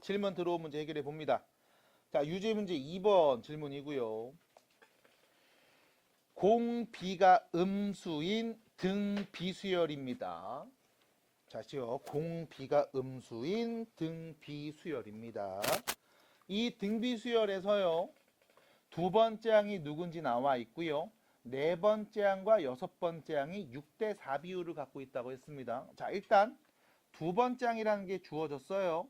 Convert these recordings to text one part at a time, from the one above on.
질문 들어온 문제 해결해 봅니다. 자, 유제 문제 2번 질문이고요. 공비가 음수인 등비수열입니다. 자시요. 공비가 음수인 등비수열입니다. 이 등비수열에서요. 두 번째 항이 누군지 나와 있고요. 네 번째 항과 여섯 번째 항이 6대 4 비율을 갖고 있다고 했습니다. 자, 일단 두 번째 항이라는 게 주어졌어요.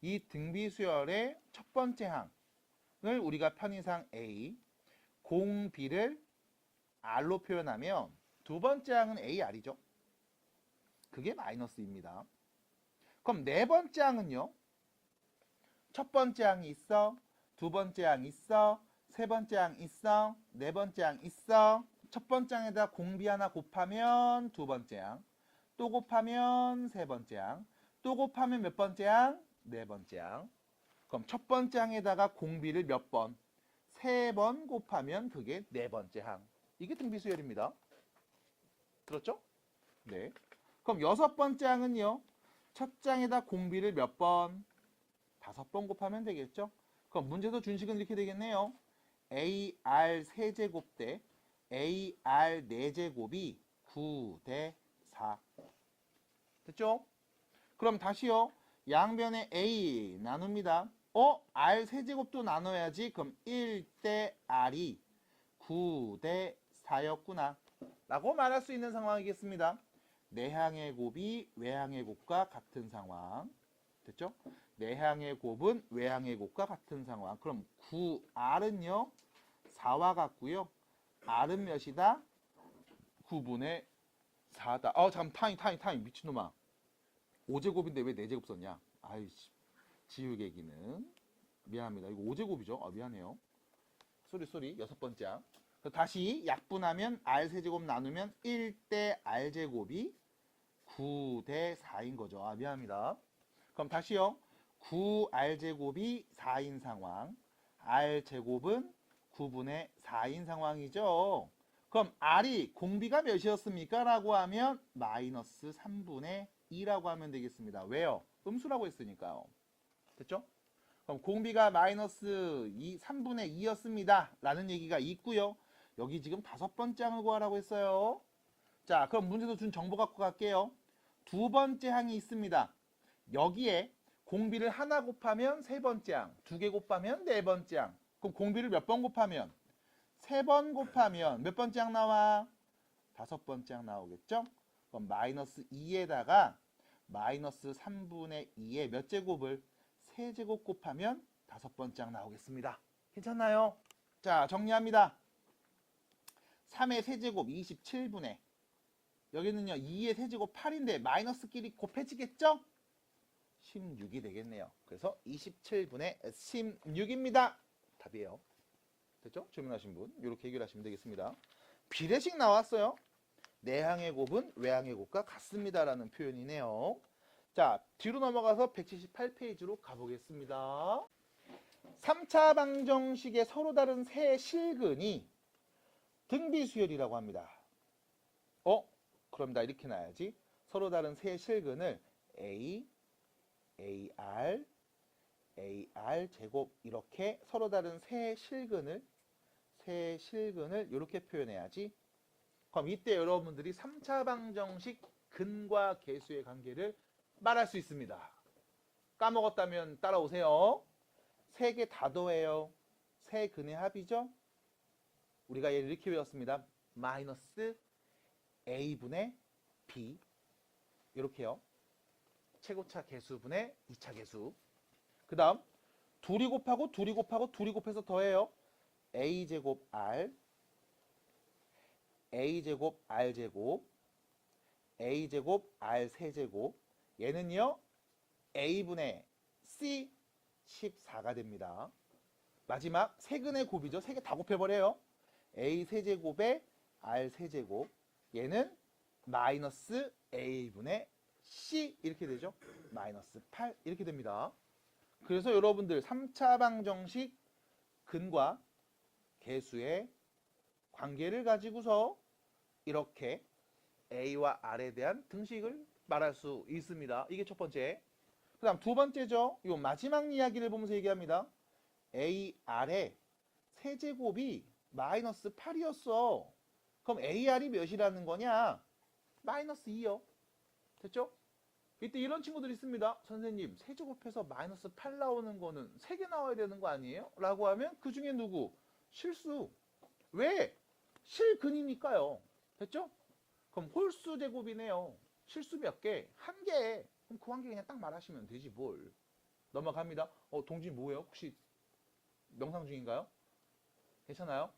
이 등비수열의 첫 번째 항을 우리가 편의상 A, 공비를 R로 표현하면 두 번째 항은 AR이죠. 그게 마이너스입니다. 그럼 네 번째 항은요. 첫 번째 항이 있어, 두 번째 항이 있어, 세 번째 항 있어, 네 번째 항 있어. 첫 번째 항에다 공비 하나 곱하면 두 번째 항, 또 곱하면 세 번째 항, 또 곱하면 몇 번째 항? 네 번째 항. 그럼 첫 번째 항에다가 공비를 몇 번? 세 번 곱하면 그게 네 번째 항. 이게 등비수열입니다. 들었죠? 네. 그럼 여섯 번째 항은요. 첫 장에다 공비를 몇 번? 5번 곱하면 되겠죠? 그럼 문제도 준식은 이렇게 되겠네요. AR 세제곱 대 AR 네제곱이 9 대 4. 됐죠? 그럼 다시요. 양변에 A 나눕니다. R 세제곱도 나눠야지. 그럼 1 대 R이 9 대 4였구나. 라고 말할 수 있는 상황이겠습니다. 내항의 곱이 외항의 곱과 같은 상황. 됐죠? 내항의 곱은 외항의 곱과 같은 상황. 그럼 9R은요. 4와 같고요. R은 몇이다? 9분의 4다. 잠깐 타임. 미친놈아. 5제곱인데 왜 4제곱 썼냐? 아이씨. 지우개기는. 미안합니다. 이거 5제곱이죠? 미안해요. 쏘리. 여섯 번째 항. 다시 약분하면 R 세제곱 나누면 1대 R제곱이 9 대 4인 거죠. 미안합니다. 그럼 다시요. 9R제곱이 4인 상황. R제곱은 9분의 4인 상황이죠. 그럼 R이 공비가 몇이었습니까? 라고 하면 마이너스 3분의 2라고 하면 되겠습니다. 왜요? 음수라고 했으니까요. 됐죠? 그럼 공비가 마이너스 3분의 2였습니다. 라는 얘기가 있고요. 여기 지금 5번째 항을 구하라고 했어요. 자, 그럼 문제도 준 정보 갖고 갈게요. 두 번째 항이 있습니다. 여기에 공비를 하나 곱하면 세 번째 항, 두 개 곱하면 네 번째 항. 그럼 공비를 몇 번 곱하면? 세 번 곱하면 몇 번째 항 나와? 5번째 항 나오겠죠? 그럼 마이너스 2에다가 마이너스 3분의 2의 몇 제곱을? 세제곱 곱하면 5번째 항 나오겠습니다. 괜찮나요? 자, 정리합니다. 3의 세제곱 27분의 여기는요 2의 세제곱 8인데 마이너스끼리 곱해지겠죠? 16이 되겠네요. 그래서 27분의 16입니다. 답이에요. 됐죠? 질문하신 분 이렇게 해결하시면 되겠습니다. 비례식 나왔어요. 내항의 곱은 외항의 곱과 같습니다라는 표현이네요. 자, 뒤로 넘어가서 178페이지로 가보겠습니다. 3차 방정식의 서로 다른 세 실근이 등비수열이라고 합니다. 그럼 나 이렇게 놔야지. 서로 다른 세 실근을 A, AR, AR 제곱 이렇게 서로 다른 세 실근을 이렇게 표현해야지. 그럼 이때 여러분들이 3차 방정식 근과 계수의 관계를 말할 수 있습니다. 까먹었다면 따라오세요. 세 개 다 더해요. 세 근의 합이죠. 우리가 얘를 이렇게 배웠습니다. 마이너스 A분의 B 이렇게요. 최고차 계수분의 2차 계수. 그 다음 둘이 곱하고 곱해서 더해요. A제곱 R A제곱 R제곱 A제곱 R 세제곱 얘는요 A분의 C 14가 됩니다. 마지막 세근의 곱이죠. 세 개 다 곱해버려요. A 세제곱에 R 세제곱 얘는 마이너스 A분의 C 이렇게 되죠. 마이너스 8 이렇게 됩니다. 그래서 여러분들 3차 방정식 근과 계수의 관계를 가지고서 이렇게 A와 R에 대한 등식을 말할 수 있습니다. 이게 첫 번째. 그 다음 두 번째죠. 요 마지막 이야기를 보면서 얘기합니다. AR의 세제곱이 마이너스 8이었어. 그럼 AR이 몇이라는 거냐? 마이너스 2요. 됐죠? 이때 이런 친구들이 있습니다. 선생님, 세제곱해서 마이너스 8 나오는 거는 3개 나와야 되는 거 아니에요? 라고 하면 그 중에 누구? 실수. 왜? 실근이니까요. 됐죠? 그럼 홀수 제곱이네요. 실수 몇 개? 1개. 그럼 그 1개 그냥 딱 말하시면 되지 뭘. 넘어갑니다. 동진 뭐예요? 혹시 명상 중인가요? 괜찮아요?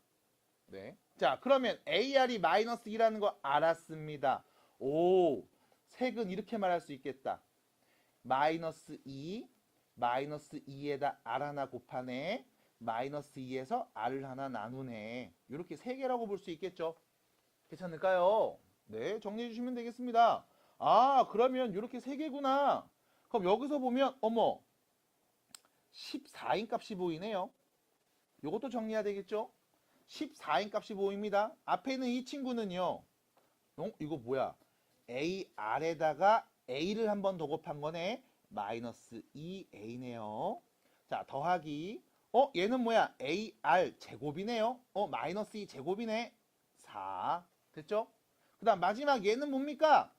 네. 자, 그러면 AR이 마이너스 2라는 거 알았습니다. 오, 색은 이렇게 말할 수 있겠다. 마이너스 2, 마이너스 2에다 R 하나 곱하네. 마이너스 2에서 R을 하나 나누네. 이렇게 세 개라고 볼 수 있겠죠? 괜찮을까요? 네, 정리해 주시면 되겠습니다. 아, 그러면 이렇게 세 개구나. 그럼 여기서 보면 어머, 14인 값이 보이네요. 이것도 정리해야 되겠죠? 14인 값이 보입니다. 앞에 있는 이 친구는요. 이거 뭐야? AR에다가 A를 한 번 더 곱한 거네. 마이너스 2A네요. 자, 더하기. 얘는 뭐야? AR 제곱이네요. 마이너스 2 제곱이네. 4. 됐죠? 그 다음 마지막 얘는 뭡니까?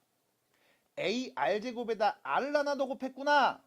AR 제곱에다 R을 하나 더 곱했구나.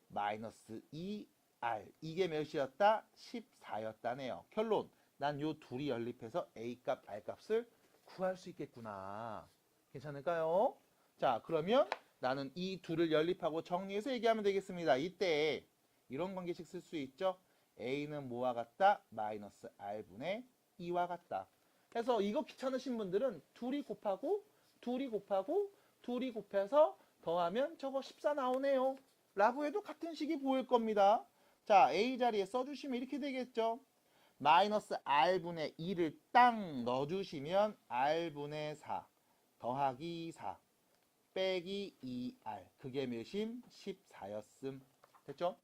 마이너스 2R. 이게 몇이었다? 14였다네요. 결론. 난 요 둘이 연립해서 A값, R값을 구할 수 있겠구나. 괜찮을까요? 자, 그러면 나는 이 둘을 연립하고 정리해서 얘기하면 되겠습니다. 이때 이런 관계식 쓸 수 있죠? A는 뭐와 같다? 마이너스 R분의 2와 같다. 그래서 이거 귀찮으신 분들은 둘이 곱하고 둘이 곱해서 더하면 저거 14 나오네요. 라고 해도 같은 식이 보일 겁니다. 자, A 자리에 써주시면 이렇게 되겠죠? 마이너스 R분의 2를 딱 넣어주시면 R분의 4 더하기 4 빼기 2R 그게 몇임? 14였음. 됐죠?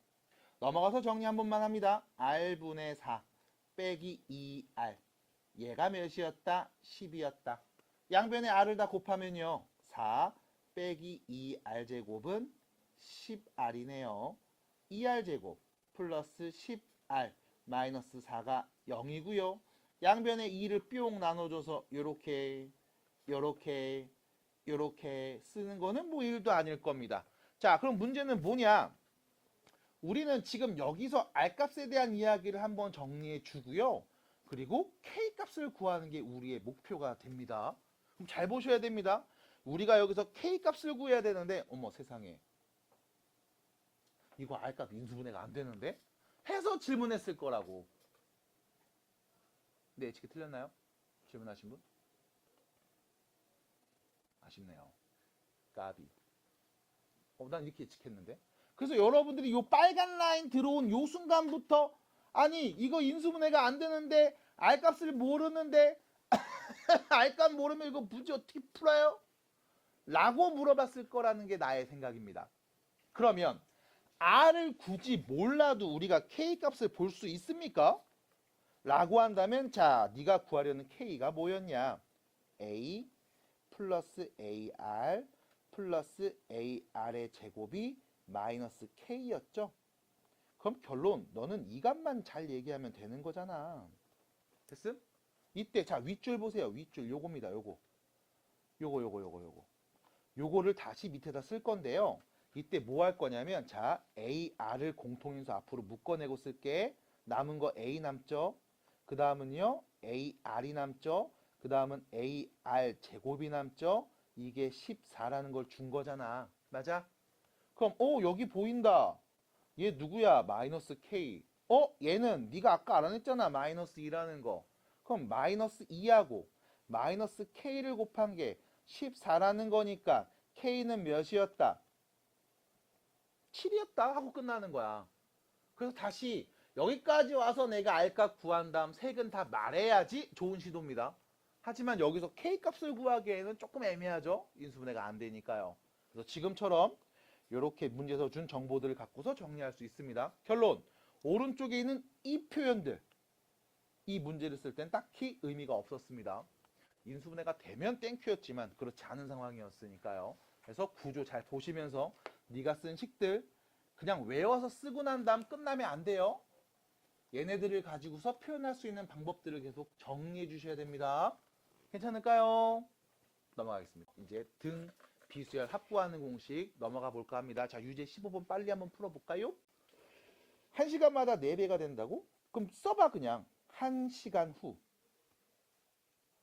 넘어가서 정리 한 번만 합니다. R분의 4 빼기 2R 얘가 몇이었다? 10이었다. 양변에 R을 다 곱하면요. 4 빼기 2R제곱은 10R이네요. 2R제곱 플러스 10R 마이너스 4가 0이고요. 양변에 2를 뿅 나눠줘서 요렇게 쓰는 거는 뭐 1도 아닐 겁니다. 자, 그럼 문제는 뭐냐? 우리는 지금 여기서 R값에 대한 이야기를 한번 정리해 주고요. 그리고 K값을 구하는 게 우리의 목표가 됩니다. 그럼 잘 보셔야 됩니다. 우리가 여기서 K값을 구해야 되는데 어머 세상에 이거 R값 인수분해가 안 되는데? 해서 질문했을 거라고. 네, 예측이 틀렸나요? 질문하신 분? 아쉽네요. 까비. 난 이렇게 예측했는데. 그래서 여러분들이 요 빨간 라인 들어온 요 순간부터 아니 이거 인수분해가 안 되는데 R값을 모르는데 R값 모르면 이거 문제 어떻게 풀어요? 라고 물어봤을 거라는 게 나의 생각입니다. 그러면 R을 굳이 몰라도 우리가 K값을 볼 수 있습니까? 라고 한다면 자, 네가 구하려는 K가 뭐였냐? A 플러스 AR 플러스 AR의 제곱이 마이너스 K였죠? 그럼 결론 너는 이 값만 잘 얘기하면 되는 거잖아. 됐음? 이때 자 윗줄 보세요. 윗줄 요겁니다. 요거를 다시 밑에다 쓸 건데요. 이때 뭐 할 거냐면 자 AR을 공통인수 앞으로 묶어내고 쓸게. 남은 거 A 남죠. 그 다음은요 AR이 남죠. 그 다음은 AR 제곱이 남죠. 이게 14라는 걸 준 거잖아. 맞아? 그럼 여기 보인다. 얘 누구야? 마이너스 K. 얘는 네가 아까 알아냈잖아. 마이너스 2라는 거. 그럼 마이너스 2하고 마이너스 K를 곱한 게 14라는 거니까 K는 몇이었다? 7이었다 하고 끝나는 거야. 그래서 다시 여기까지 와서 내가 R값 구한 다음 색은 다 말해야지 좋은 시도입니다. 하지만 여기서 K값을 구하기에는 조금 애매하죠. 인수분해가 안 되니까요. 그래서 지금처럼 이렇게 문제에서 준 정보들을 갖고서 정리할 수 있습니다. 결론, 오른쪽에 있는 이 표현들, 이 문제를 쓸 땐 딱히 의미가 없었습니다. 인수분해가 되면 땡큐였지만 그렇지 않은 상황이었으니까요. 그래서 구조 잘 보시면서 네가 쓴 식들 그냥 외워서 쓰고 난 다음 끝나면 안 돼요. 얘네들을 가지고서 표현할 수 있는 방법들을 계속 정리해 주셔야 됩니다. 괜찮을까요? 넘어가겠습니다. 이제 등 비수열 합구하는 공식 넘어가 볼까 합니다. 자, 유제 15번 빨리 한번 풀어볼까요? 1시간마다 4배가 된다고? 그럼 써봐 그냥. 1시간 후.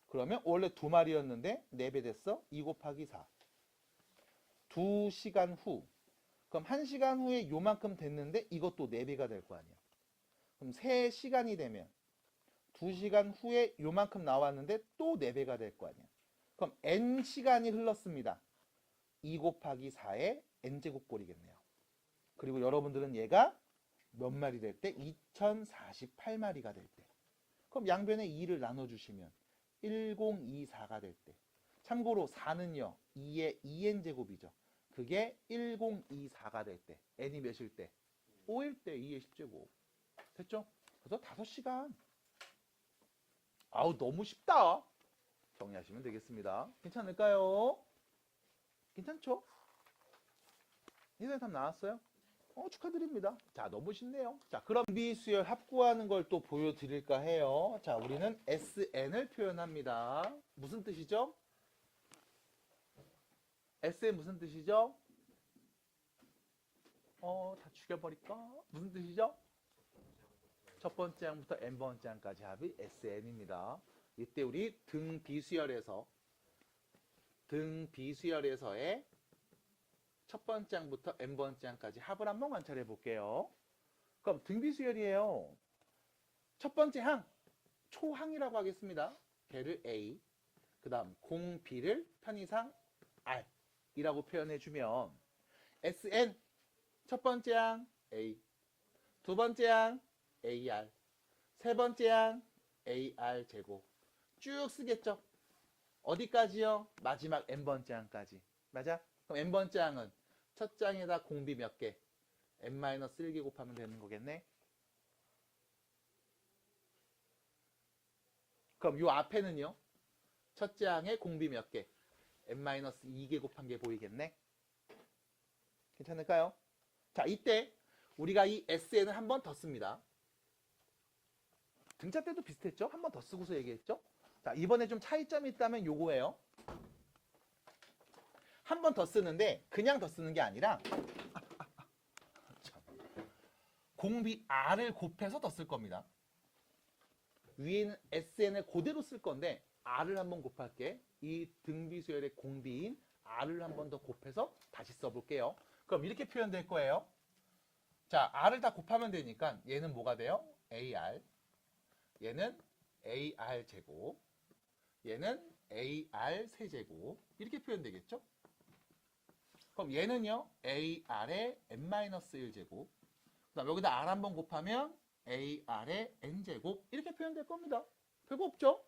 그러면 원래 2마리였는데 4배 됐어? 2 곱하기 4. 2시간 후. 그럼 1시간 후에 요만큼 됐는데 이것도 4배가 될 거 아니야. 그럼 3시간이 되면 2시간 후에 요만큼 나왔는데 또 4배가 될 거 아니야. 그럼 n시간이 흘렀습니다. 2 곱하기 4의 n제곱꼴이겠네요. 그리고 여러분들은 얘가 몇 마리 될 때? 2048마리가 될 때. 그럼 양변에 2를 나눠주시면 1024가 될 때. 참고로 4는요. 2의 2n제곱이죠. 그게 1024가 될 때. n이 몇일 때? 5일 때 2의 10제곱. 됐죠? 그래서 5시간. 아우 너무 쉽다. 정리하시면 되겠습니다. 괜찮을까요? 괜찮죠? 인쇄탑 나왔어요? 축하드립니다. 자, 너무 쉽네요. 자, 그럼 비수열 합구하는 걸 또 보여드릴까 해요. 자, 우리는 SN을 표현합니다. 무슨 뜻이죠? SN 무슨 뜻이죠? 다 죽여버릴까? 무슨 뜻이죠? 첫 번째 항부터 n번째 항까지 합이 SN입니다. 이때 우리 등 비수열에서의 첫 번째 항부터 n번째 항까지 합을 한번 관찰해 볼게요. 그럼 등 비수열이에요. 첫 번째 항, 초항이라고 하겠습니다. 걔를 A, 그 다음 공 B를 편의상 R 이라고 표현해 주면 SN, 첫 번째 항 A, 두 번째 항 AR, 세 번째 항 AR 제곱 쭉 쓰겠죠. 어디까지요? 마지막 n번째 항까지. 맞아? 그럼 n번째 항은 첫 장에다 공비 몇 개? n-1개 곱하면 되는 거겠네. 그럼 요 앞에는요? 첫째 항에 공비 몇 개? n-2개 곱한 게 보이겠네. 괜찮을까요? 자, 이때 우리가 이 SN을 한 번 더 씁니다. 등차 때도 비슷했죠? 한 번 더 쓰고서 얘기했죠? 자, 이번에 좀 차이점이 있다면 요거예요. 한 번 더 쓰는데 그냥 더 쓰는 게 아니라 공비 R을 곱해서 더 쓸 겁니다. 위에는 SN을 그대로 쓸 건데 R을 한번 곱할게. 이 등비수열의 공비인 R을 한번 더 곱해서 다시 써볼게요. 그럼 이렇게 표현될 거예요. 자, R을 다 곱하면 되니까 얘는 뭐가 돼요? AR. 얘는 AR 제곱. 얘는 AR 세제곱. 이렇게 표현되겠죠? 그럼 얘는요. AR의 n-1제곱. 그 다음 여기다 R 한번 곱하면 AR의 n제곱. 이렇게 표현될 겁니다. 별거 없죠?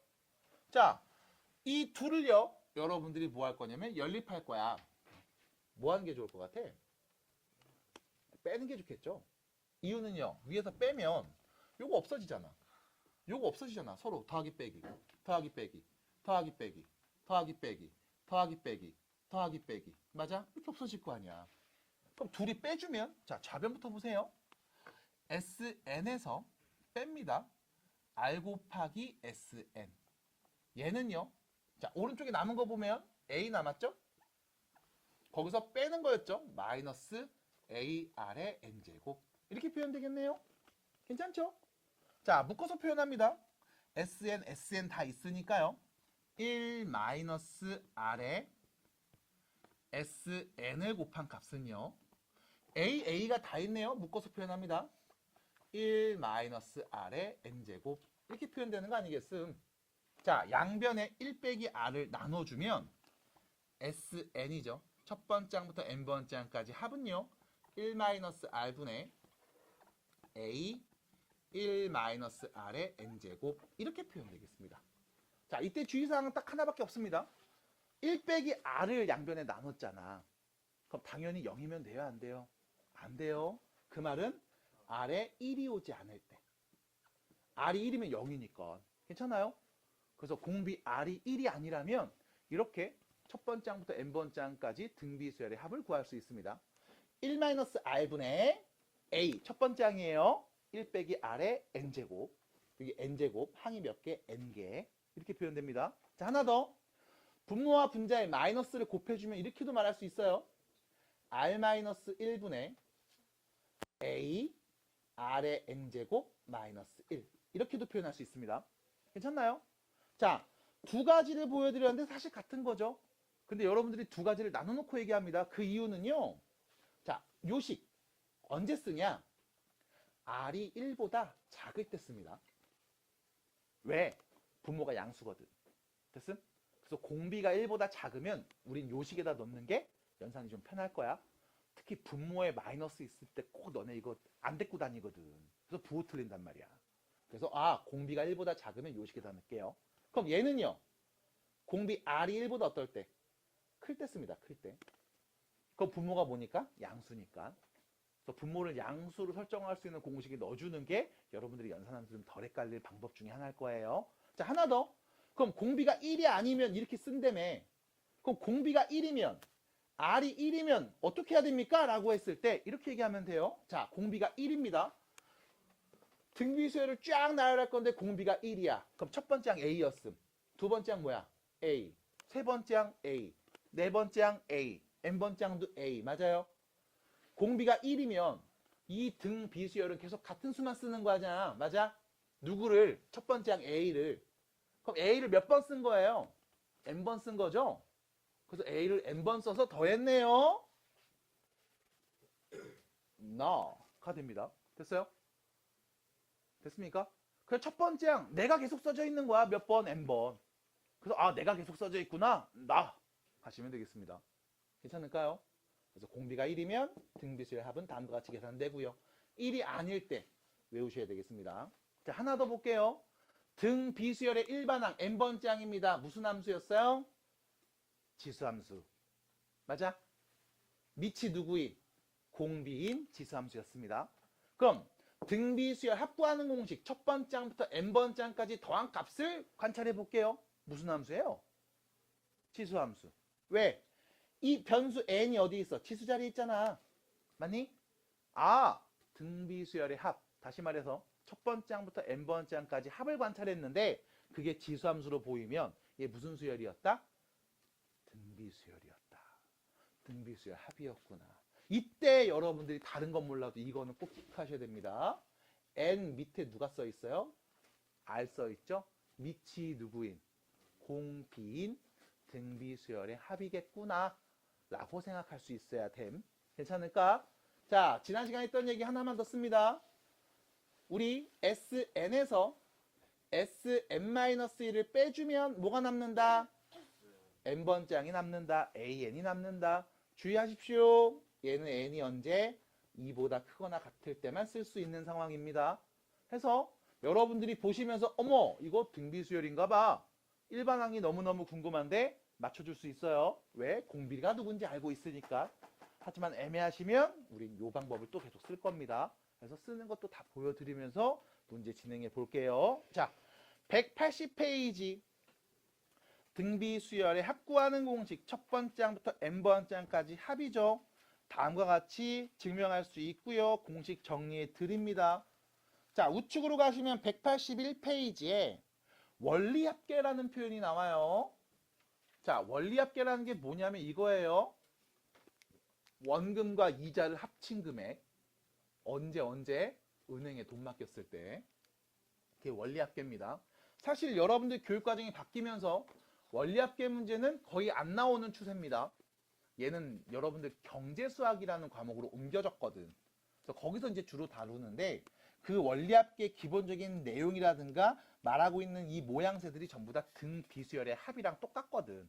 자, 이 둘을요. 여러분들이 뭐 할 거냐면 연립할 거야. 뭐 하는 게 좋을 것 같아? 빼는 게 좋겠죠? 이유는요. 위에서 빼면 요거 없어지잖아. 요거 없어지잖아. 서로 더하기 빼기, 더하기 빼기, 더하기 빼기, 더하기 빼기, 더하기 빼기, 더하기 빼기. 맞아? 이렇게 없어질 거 아니야. 그럼 둘이 빼주면 자, 좌변부터 보세요. SN에서 뺍니다. R 곱하기 SN. 얘는요. 자, 오른쪽에 남은 거 보면 A 남았죠? 거기서 빼는 거였죠? 마이너스 AR의 n제곱. 이렇게 표현되겠네요. 괜찮죠? 자, 묶어서 표현합니다. SN, SN 다 있으니까요. 1 마이너스 R의 SN을 곱한 값은요. A가 다 있네요. 묶어서 표현합니다. 1 마이너스 R의 n제곱. 이렇게 표현되는 거 아니겠음? 자, 양변에 1 빼기 R을 나눠주면 SN이죠. 첫 번째 항부터 n번째 항까지 합은요. 1 마이너스 R분의 A 1 마이너스 R의 n제곱. 이렇게 표현되겠습니다. 자, 이때 주의사항은 딱 하나밖에 없습니다. 1 빼기 R을 양변에 나눴잖아. 그럼 당연히 0이면 돼요? 안 돼요? 안 돼요. 그 말은 R에 1이 오지 않을 때. R이 1이면 0이니까. 괜찮아요? 그래서 공비 R이 1이 아니라면 이렇게 첫 번째 항부터 n번째 항까지 등비수열의 합을 구할 수 있습니다. 1-r분의 a 첫 번째 항이에요. 1 빼기 r의 n제곱. 여기 n제곱 항이 몇 개? n개. 이렇게 표현됩니다. 자, 하나 더. 분모와 분자에 마이너스를 곱해주면 이렇게도 말할 수 있어요. r-1분의 a r의 n제곱 마이너스 1. 이렇게도 표현할 수 있습니다. 괜찮나요? 자, 두 가지를 보여드렸는데 사실 같은 거죠. 근데 여러분들이 두 가지를 나눠놓고 얘기합니다. 그 이유는요. 자, 요식 언제 쓰냐? r이 1보다 작을 때 씁니다. 왜? 분모가 양수거든. 됐음? 그래서 공비가 1보다 작으면 우린 요식에다 넣는 게 연산이 좀 편할 거야. 특히 분모에 마이너스 있을 때 꼭 너네 이거 안 데리고 다니거든. 그래서 부호 틀린단 말이야. 그래서 공비가 1보다 작으면 요식에다 넣을게요. 그럼 얘는요. 공비 r이 1보다 어떨 때? 클 때 씁니다. 클 때. 그럼 분모가 뭐니까? 양수니까. 그래서 분모를 양수로 설정할 수 있는 공식에 넣어주는 게 여러분들이 연산하면서 좀 덜 헷갈릴 방법 중에 하나일 거예요. 자, 하나 더. 그럼 공비가 1이 아니면 이렇게 쓴다며. 그럼 공비가 1이면 r이 1이면 어떻게 해야 됩니까? 라고 했을 때 이렇게 얘기하면 돼요. 자, 공비가 1입니다. 등비수열을 쫙 나열할 건데 공비가 1이야. 그럼 첫 번째 항 a였음. 두 번째 항 뭐야? a. 세 번째 항 a. 네 번째 항 a. n번째 항도 a. 맞아요? 공비가 1이면 이 등비수열은 계속 같은 수만 쓰는 거잖아. 맞아? 누구를? 첫 번째 항 a를. 그럼 a를 몇 번 쓴 거예요? n번 쓴 거죠? 그래서 a를 n번 써서 더했네요. no가 됩니다. 됐어요? 됐습니까? 그래서 첫 번째 항 내가 계속 써져 있는 거야. 몇 번? n번. 그래서 내가 계속 써져 있구나. 나 하시면 되겠습니다. 괜찮을까요? 그래서 공비가 1이면 등비수열 합은 다음과 같이 계산되고요. 1이 아닐 때 외우셔야 되겠습니다. 자, 하나 더 볼게요. 등비수열의 일반항 n번째 항입니다. 무슨 함수였어요? 지수함수. 맞아? 밑이 누구인? 공비인 지수함수였습니다. 그럼 등비수열 합구하는 공식 첫 번째 항부터 n번째 항까지 더한 값을 관찰해 볼게요. 무슨 함수예요? 지수함수. 왜? 이 변수 n이 어디 있어? 치수 자리에 있잖아. 맞니? 등비수열의 합. 다시 말해서 첫 번째 항부터 n번째 항까지 합을 관찰했는데 그게 지수함수로 보이면 얘 무슨 수열이었다? 등비수열이었다. 등비수열 합이었구나. 이때 여러분들이 다른 건 몰라도 이거는 꼭 기억하셔야 됩니다. n 밑에 누가 써 있어요? r 써 있죠? 밑이 누구인? 공비인 등비수열의 합이겠구나 라고 생각할 수 있어야 됨. 괜찮을까? 자, 지난 시간에 했던 얘기 하나만 더 씁니다. 우리 SN에서 SN-1을 빼주면 뭐가 남는다? n번째 항이 남는다. AN이 남는다. 주의하십시오. 얘는 n이 언제? 2보다 크거나 같을 때만 쓸 수 있는 상황입니다. 해서 여러분들이 보시면서 어머 이거 등비수열인가 봐. 일반항이 너무너무 궁금한데 맞춰줄 수 있어요. 왜? 공비가 누군지 알고 있으니까. 하지만 애매하시면 우린 이 방법을 또 계속 쓸 겁니다. 그래서 쓰는 것도 다 보여드리면서 문제 진행해 볼게요. 자, 180페이지 등비수열의 합구하는 공식 첫 번째 항부터 n번째 항까지 합이죠. 다음과 같이 증명할 수 있고요. 공식 정리해 드립니다. 자, 우측으로 가시면 181페이지에 원리합계라는 표현이 나와요. 자, 원리합계라는 게 뭐냐면 이거예요. 원금과 이자를 합친 금액. 언제 은행에 돈 맡겼을 때. 그게 원리합계입니다. 사실 여러분들 교육과정이 바뀌면서 원리합계 문제는 거의 안 나오는 추세입니다. 얘는 여러분들 경제수학이라는 과목으로 옮겨졌거든. 그래서 거기서 이제 주로 다루는데 그 원리합계 기본적인 내용이라든가 말하고 있는 이 모양새들이 전부 다 등비수열의 합이랑 똑같거든.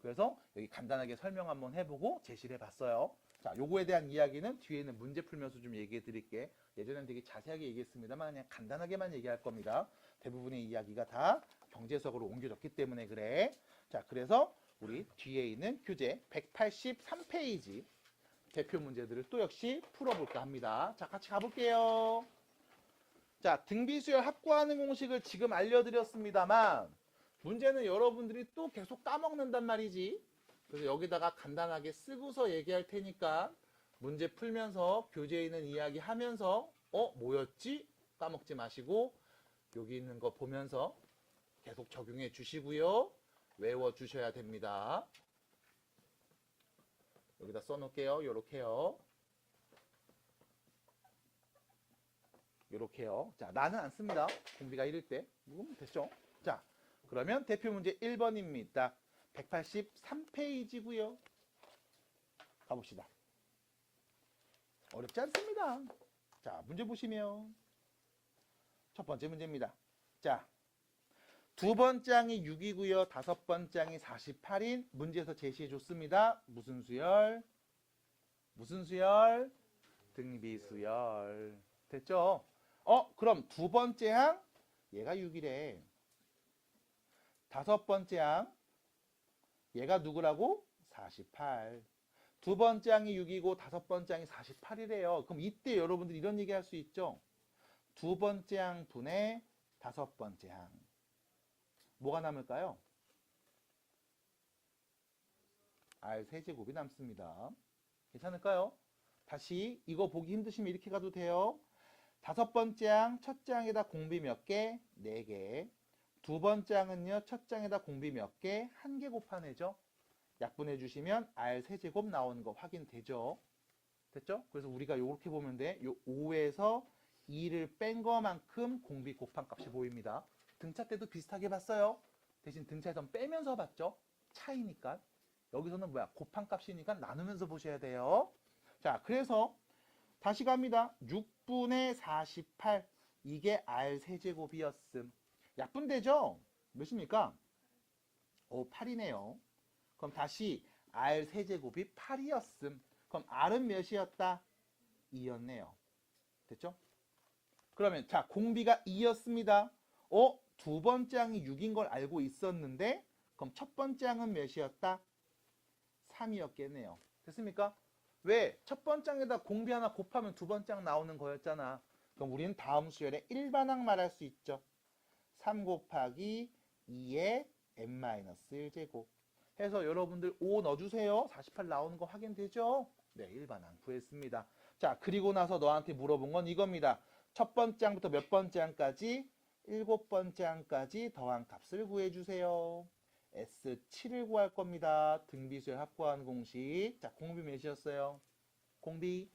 그래서 여기 간단하게 설명 한번 해보고 제시를 해봤어요. 자, 요거에 대한 이야기는 뒤에 있는 문제 풀면서 좀 얘기해 드릴게. 예전엔 되게 자세하게 얘기했습니다만 그냥 간단하게만 얘기할 겁니다. 대부분의 이야기가 다 경제수학으로 옮겨졌기 때문에 그래. 자, 그래서 우리 뒤에 있는 교재 183페이지 대표 문제들을 또 역시 풀어볼까 합니다. 자, 같이 가볼게요. 자, 등비수열 합구하는 공식을 지금 알려드렸습니다만 문제는 여러분들이 또 계속 까먹는단 말이지. 그래서 여기다가 간단하게 쓰고서 얘기할 테니까 문제 풀면서 교재에 있는 이야기 하면서 뭐였지? 까먹지 마시고 여기 있는 거 보면서 계속 적용해 주시고요. 외워 주셔야 됩니다. 여기다 써놓을게요. 요렇게요. 요렇게요. 자, 나는 안 씁니다. 공비가 1일 때. 됐죠? 자, 그러면 대표 문제 1번입니다. 183페이지고요. 가봅시다. 어렵지 않습니다. 자, 문제 보시면 첫 번째 문제입니다. 자, 두 번째 항이 6이고요. 다섯 번째 항이 48인 문제에서 제시해 줬습니다. 무슨 수열? 무슨 수열? 등비수열. 됐죠? 그럼 두 번째 항 얘가 6이래. 다섯 번째 항 얘가 누구라고? 48. 두 번째 항이 6이고 다섯 번째 항이 48이래요. 그럼 이때 여러분들이 이런 얘기 할 수 있죠. 두 번째 항 분의 다섯 번째 항. 뭐가 남을까요? R 세제곱이 남습니다. 괜찮을까요? 다시 이거 보기 힘드시면 이렇게 가도 돼요. 다섯 번째 항 첫째 항에다 공비 몇 개? 4개. 두 번째 항은요. 첫째 항에다 공비 몇 개? 1개 곱하내죠. 약분해 주시면 R 세제곱 나오는 거 확인되죠. 됐죠? 그래서 우리가 이렇게 보면 돼. 요 5에서 2를 뺀 거만큼 공비 곱한 값이 보입니다. 등차 때도 비슷하게 봤어요. 대신 등차에선 빼면서 봤죠. 차이니까. 여기서는 뭐야? 곱한 값이니까 나누면서 보셔야 돼요. 자, 그래서 다시 갑니다. 6분의 48. 이게 R 세제곱이었음. 약분되죠? 몇입니까? 8이네요. 그럼 다시 R 세제곱이 8이었음. 그럼 R은 몇이었다? 2였네요. 됐죠? 그러면 자, 공비가 2였습니다. 두 번째 항이 6인 걸 알고 있었는데 그럼 첫 번째 항은 몇이었다? 3이었겠네요. 됐습니까? 왜? 첫 번째 항에다 공비 하나 곱하면 두 번째 항 나오는 거였잖아. 그럼 우리는 다음 수열의 일반항 말할 수 있죠. 3 곱하기 2의 n-1제곱 해서 여러분들 5 넣어주세요. 48 나오는 거 확인되죠? 네, 일반항 구했습니다. 자, 그리고 나서 너한테 물어본 건 이겁니다. 첫 번째 항부터 몇 번째 항까지? 7번째 항까지 더한 값을 구해주세요. S7을 구할 겁니다. 등비수열 합구하는 공식. 자, 공비 몇이었어요? 공비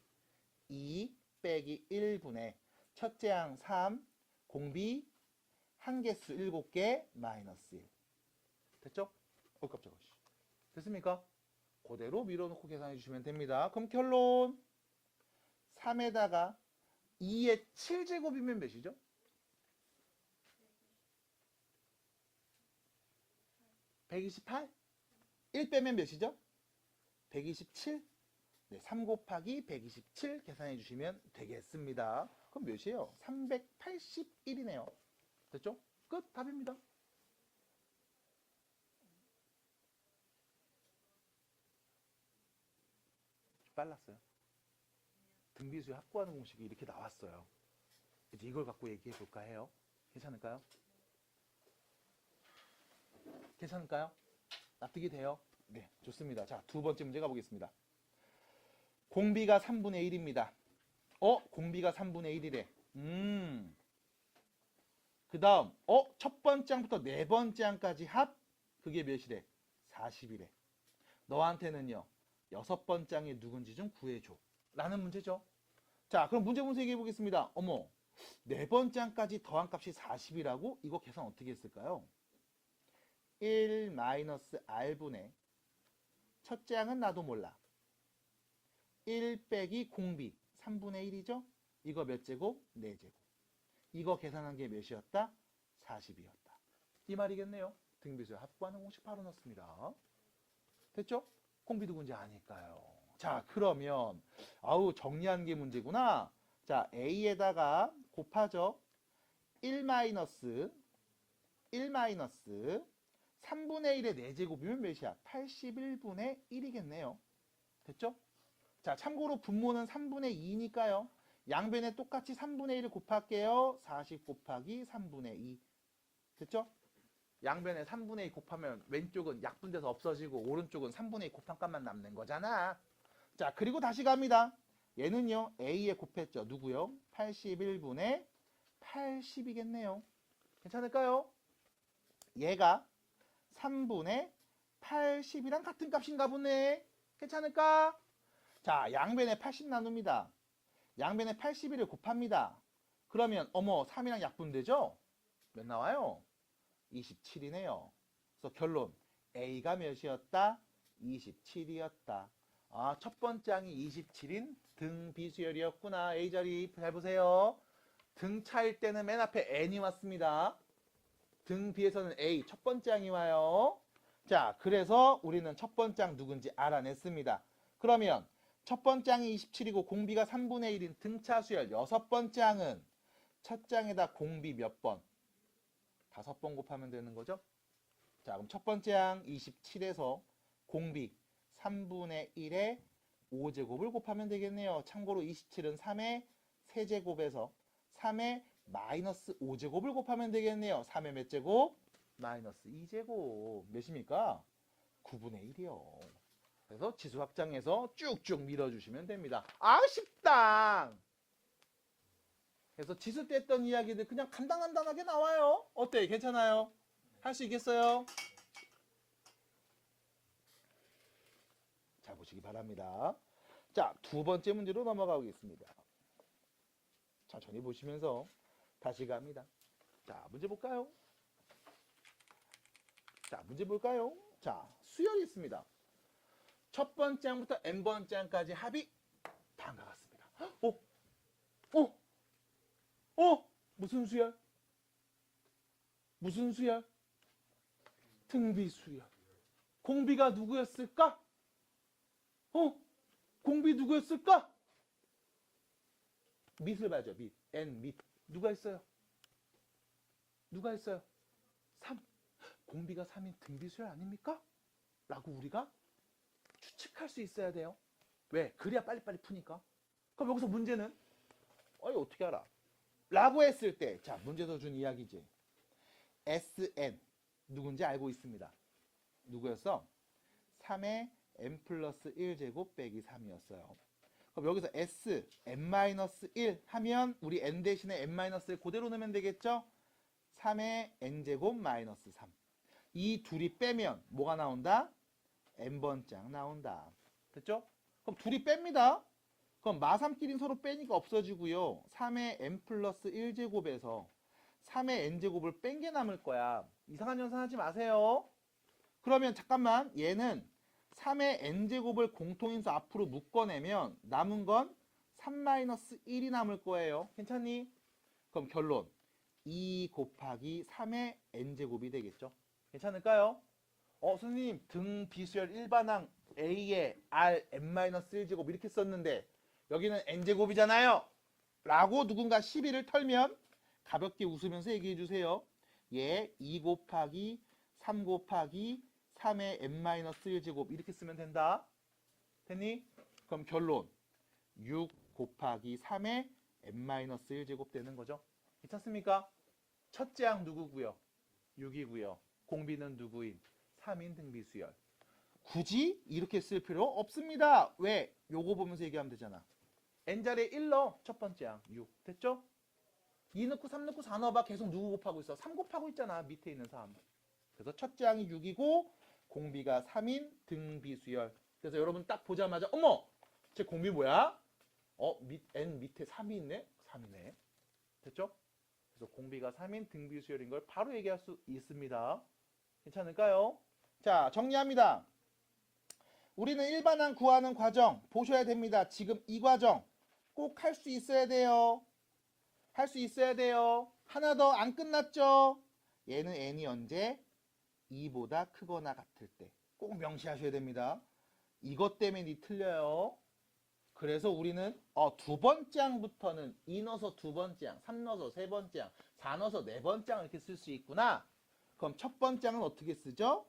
2 빼기 1분의 첫째 항 3, 공비 한 개수 7개 마이너스 1. 됐죠? 깜짝이야. 됐습니까? 그대로 밀어놓고 계산해 주시면 됩니다. 그럼 결론 3에다가 2의 7제곱이면 몇이죠? 128? 1 빼면 몇이죠? 127? 네, 3 곱하기 127 계산해 주시면 되겠습니다. 그럼 몇이에요? 381이네요. 됐죠? 끝! 답입니다. 빨랐어요. 등비수열 합구하는 공식이 이렇게 나왔어요. 이제 이걸 갖고 얘기해 볼까 해요. 괜찮을까요? 괜찮을까요? 납득이 돼요? 네, 좋습니다. 자, 두 번째 문제 가보겠습니다. 공비가 3분의 1입니다. 공비가 3분의 1이래. 그 다음, 첫 번째 항부터 네 번째 항까지 합? 그게 몇이래? 40이래. 너한테는요, 여섯 번째 항이 누군지 좀 구해줘. 라는 문제죠. 자, 그럼 문제 문서 얘기해 보겠습니다. 어머, 네 번째 항까지 더한 값이 40이라고? 이거 계산 어떻게 했을까요? 1-R분의 첫째 항은 나도 몰라. 1 빼기 공비 3분의 1이죠? 이거 몇 제곱? 4제곱. 이거 계산한 게 몇이었다? 40이었다. 이 말이겠네요. 등비수열 합구하는 공식 바로 넣습니다. 됐죠? 공비 누군지 아니까요. 자, 그러면 정리하는 게 문제구나. 자, A에다가 곱하죠. 1 3분의 1의 4제곱이면 몇이야? 81분의 1이겠네요. 됐죠? 자, 참고로 분모는 3분의 2니까요. 양변에 똑같이 3분의 1을 곱할게요. 40 곱하기 3분의 2. 됐죠? 양변에 3분의 2 곱하면 왼쪽은 약분돼서 없어지고 오른쪽은 3분의 2 곱한 값만 남는 거잖아. 자, 그리고 다시 갑니다. 얘는요, A에 곱했죠. 누구요? 81분의 80이겠네요. 괜찮을까요? 얘가 3분의 80이랑 같은 값인가 보네. 괜찮을까? 자, 양변에 80 나눕니다. 양변에 81을 곱합니다. 그러면 어머 3이랑 약분되죠? 몇 나와요? 27이네요. 그래서 결론 A가 몇이었다? 27이었다. 아, 첫 번째 항이 27인 등 비수열이었구나. A 자리 잘 보세요. 등 차일 때는 맨 앞에 N이 왔습니다. 등 B에서는 A 첫 번째 항이 와요. 자, 그래서 우리는 첫 번째 항 누군지 알아냈습니다. 그러면 첫 번째 항이 27이고 공비가 3분의 1인 등차 수열 여섯 번째 항은 첫 장에다 공비 몇 번? 5번 곱하면 되는 거죠. 자, 그럼 첫 번째 항 27에서 공비 3분의 1에 5제곱을 곱하면 되겠네요. 참고로 27은 3의 세제곱에서 3의 마이너스 5제곱을 곱하면 되겠네요. 3의 몇 제곱? 마이너스 2제곱. 몇입니까? 9분의 1이요. 그래서 지수 확장해서 쭉쭉 밀어주시면 됩니다. 아, 쉽다. 그래서 지수 때 했던 이야기들 그냥 간단하게 나와요. 어때? 괜찮아요? 할 수 있겠어요? 잘 보시기 바랍니다. 자, 두 번째 문제로 넘어가겠습니다. 천천히 보시면서 다시 갑니다. 자, 문제 볼까요? 자, 문제 볼까요? 자, 수열이 있습니다. 첫 번째 항부터 n번째 항까지 합이 다음과 같습니다. 무슨 수열? 무슨 수열? 등비 수열. 공비가 누구였을까? 공비 누구였을까? 밑을 봐죠. 밑. n 밑. 누가 있어요? 누가 있어요? 3. 공비가 3인 등비 수열 아닙니까? 라고 우리가 추측할 수 있어야 돼요. 왜? 그래야 빨리빨리 푸니까. 그럼 여기서 문제는 이거 어떻게 알아? 라고 했을 때, 자, 문제에서 준 이야기지. Sn 누군지 알고 있습니다. 누구였어? 3의 n 플러스 1제곱 빼기 3이었어요. 그럼 여기서 S, n-1 하면 우리 n 대신에 n-1 그대로 넣으면 되겠죠? 3의 n제곱 마이너스 3. 이 둘이 빼면 뭐가 나온다? n번장 나온다. 됐죠? 그럼 둘이 뺍니다. 그럼 마3끼리는 서로 빼니까 없어지고요. 3의 n 플러스 1제곱에서 3의 n제곱을 뺀 게 남을 거야. 이상한 연산 하지 마세요. 그러면 잠깐만 얘는 3의 n제곱을 공통인수 앞으로 묶어내면 남은 건 3-1이 남을 거예요. 괜찮니? 그럼 결론 2 곱하기 3의 n제곱이 되겠죠. 괜찮을까요? 선생님 등 비수열 일반항 A에 R n-1제곱 이렇게 썼는데 여기는 n제곱이잖아요. 라고 누군가 시비를 털면 가볍게 웃으면서 얘기해 주세요. 얘 2 곱하기 3 곱하기 3의 n-1제곱 이렇게 쓰면 된다. 됐니? 그럼 결론 6 곱하기 3의 n-1제곱 되는 거죠. 괜찮습니까? 첫째 항 누구고요? 6이고요. 공비는 누구인? 3인 등비수열. 굳이 이렇게 쓸 필요 없습니다. 왜? 요거 보면서 얘기하면 되잖아. n자리에 1 넣어. 첫 번째 항 6. 됐죠? 2 넣고 3 넣고 4 넣어봐. 계속 누구 곱하고 있어? 3 곱하고 있잖아. 밑에 있는 3. 그래서 첫째 항이 6이고 공비가 3인 등비수열. 그래서 여러분 딱 보자마자 어머! 제 공비 뭐야? n 밑에 3이 있네? 3이네. 됐죠? 그래서 공비가 3인 등비수열인 걸 바로 얘기할 수 있습니다. 괜찮을까요? 자, 정리합니다. 우리는 일반항 구하는 과정 보셔야 됩니다. 지금 이 과정 꼭 할 수 있어야 돼요. 할 수 있어야 돼요. 하나 더 안 끝났죠? 얘는 n이 언제? 2보다 크거나 같을 때. 꼭 명시하셔야 됩니다. 이것 때문에 니 틀려요. 그래서 우리는 두 번째 항부터는 2 넣어서 두 번째 항, 3 넣어서 세 번째 항, 4 넣어서 네 번째 항 이렇게 쓸 수 있구나. 그럼 첫 번째 항은 어떻게 쓰죠?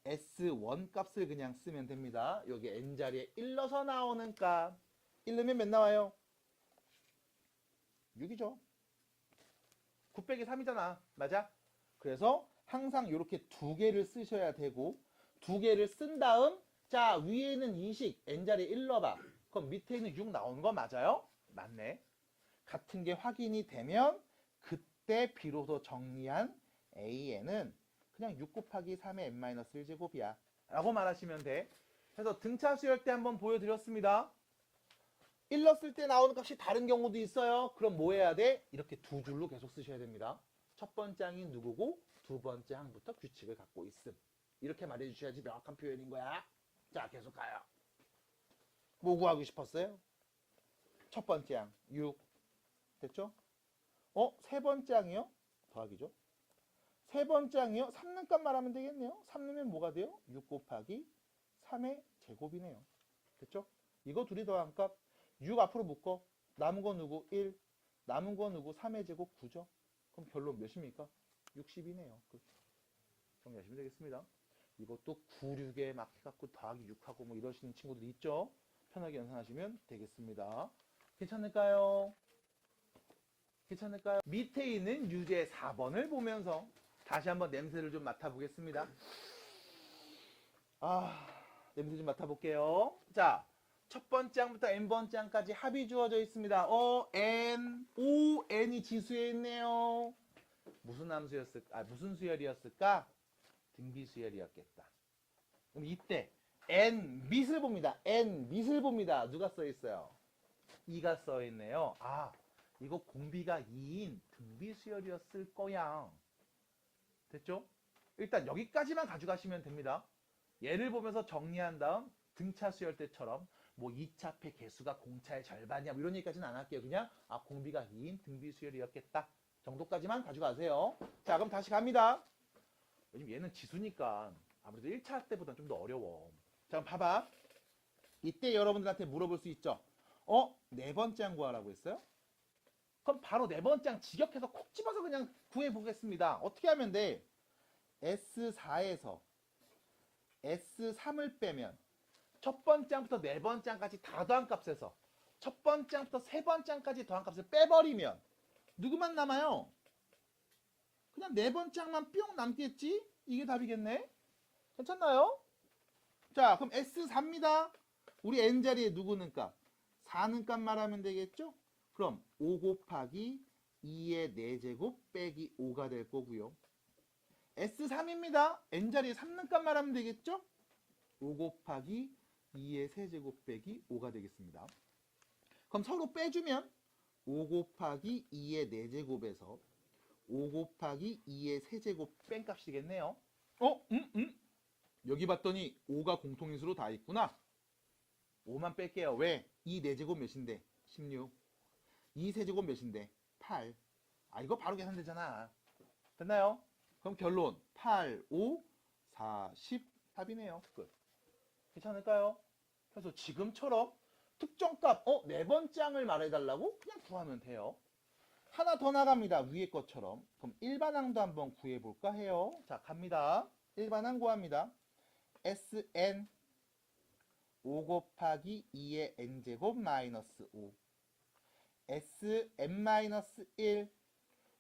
S1 값을 그냥 쓰면 됩니다. 여기 n자리에 1 넣어서 나오는 값. 1 넣으면 몇 나와요? 6이죠. 9 빼기 3이잖아. 맞아? 그래서 항상 이렇게 두 개를 쓰셔야 되고 두 개를 쓴 다음 자, 위에 있는 2식 n자리 1 넣어봐. 그럼 밑에 있는 6 나오는 거 맞아요? 맞네. 같은 게 확인이 되면 그때 비로소 정리한 AN은 그냥 6 곱하기 3의 n-1제곱이야 라고 말하시면 돼. 그래서 등차 수열 때 한번 보여드렸습니다. 1 넣었을 때 나오는 값이 다른 경우도 있어요. 그럼 뭐 해야 돼? 이렇게 두 줄로 계속 쓰셔야 됩니다. 첫 번째 항이 누구고 두 번째 항부터 규칙을 갖고 있음. 이렇게 말해주셔야지 명확한 표현인 거야. 자, 계속 가요. 뭐 구하고 싶었어요? 첫 번째 항 6 됐죠? 세 번째 항이요? 더하기죠. 세 번째 항이요? 3는 값 말하면 되겠네요. 3는면 뭐가 돼요? 6 곱하기 3의 제곱이네요. 됐죠? 이거 둘이 더한 값 6 앞으로 묶어. 남은 거 누구? 1. 남은 거 누구? 3의 제곱 9죠. 그럼 결론 몇입니까? 60이네요. 정리하시면 되겠습니다. 이것도 9, 6에 막 해갖고 더하기 6하고 뭐 이러시는 친구들 있죠? 편하게 연산하시면 되겠습니다. 괜찮을까요? 괜찮을까요? 밑에 있는 유제 4번을 보면서 다시 한번 냄새를 좀 맡아보겠습니다. 냄새 좀 맡아볼게요. 자, 첫 번째 항부터 n번째 항까지 합이 주어져 있습니다. n이 지수에 있네요. 무슨 함수였을까? 무슨 수열이었을까? 등비 수열이었겠다. 그럼 이때 n 밑을 봅니다. n 밑을 봅니다. 누가 써 있어요? 2가 써 있네요. 이거 공비가 2인 등비 수열이었을 거야. 됐죠? 일단 여기까지만 가져가시면 됩니다. 얘를 보면서 정리한 다음 등차 수열 때처럼 뭐 2차패 개수가 공차의 절반이야 뭐 이런 얘기까지는 안 할게요. 그냥 공비가 2인 등비 수열이었겠다 정도까지만 가져가세요. 자, 그럼 다시 갑니다. 요즘 얘는 지수니까 아무래도 1차 때보다 좀 더 어려워. 자, 그럼 봐봐. 이때 여러분들한테 물어볼 수 있죠. 네 번째 항 구하라고 했어요? 그럼 바로 네 번째 항 직역해서 콕 집어서 그냥 구해보겠습니다. 어떻게 하면 돼? S4에서 S3을 빼면 첫 번째 항부터 네 번째 항까지 다 더한 값에서 첫 번째 항부터 세 번째 항까지 더한 값을 빼버리면 누구만 남아요? 그냥 네 번째 항만 뿅 남겠지? 이게 답이겠네? 괜찮나요? 자, 그럼 S4입니다. 우리 n자리에 누구는 값? 4는 값 말하면 되겠죠? 그럼 5 곱하기 2의 4제곱 빼기 5가 될 거고요. S3입니다. n자리에 3는 값 말하면 되겠죠? 5 곱하기 2의 세제곱 빼기 5가 되겠습니다. 그럼 서로 빼주면 5 곱하기 2의 4제곱에서 5 곱하기 2의 세제곱 뺀 값이겠네요. 여기 봤더니 5가 공통인수로 다 있구나. 5만 뺄게요. 왜? 2 4제곱 몇인데? 16. 2 세제곱 몇인데? 8. 이거 바로 계산되잖아. 됐나요? 그럼 결론 8, 5, 40 답이네요. 끝. 괜찮을까요? 그래서 지금처럼 특정값 네 번째 항을 말해달라고 그냥 구하면 돼요. 하나 더 나갑니다. 위에 것처럼. 그럼 일반항도 한번 구해볼까 해요. 자, 갑니다. 일반항 구합니다. Sn 5 곱하기 2의 n제곱 마이너스 5 Sn-1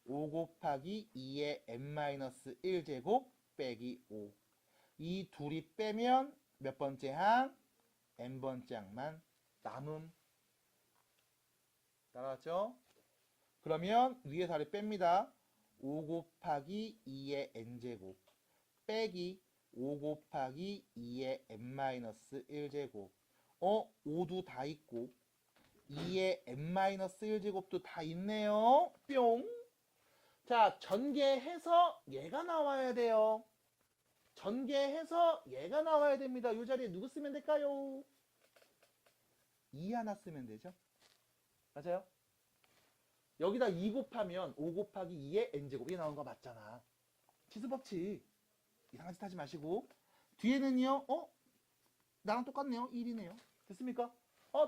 5 곱하기 2의 n-1제곱 빼기 5 이 둘이 빼면 몇 번째 항? n번째 항만 남음. 따라왔죠? 그러면 위에 살을 뺍니다. 5 곱하기 2의 n제곱 빼기 5 곱하기 2의 n-1제곱 5도 다 있고 2의 n-1제곱도 다 있네요. 뿅. 자, 전개해서 얘가 나와야 돼요. 전개해서 얘가 나와야 됩니다. 이 자리에 누구 쓰면 될까요? 2 하나 쓰면 되죠. 맞아요? 여기다 2 곱하면 5 곱하기 2의 n제곱이 나오는 거 맞잖아. 지수법칙. 이상한 짓 하지 마시고. 뒤에는요, 나랑 똑같네요. 1이네요. 됐습니까?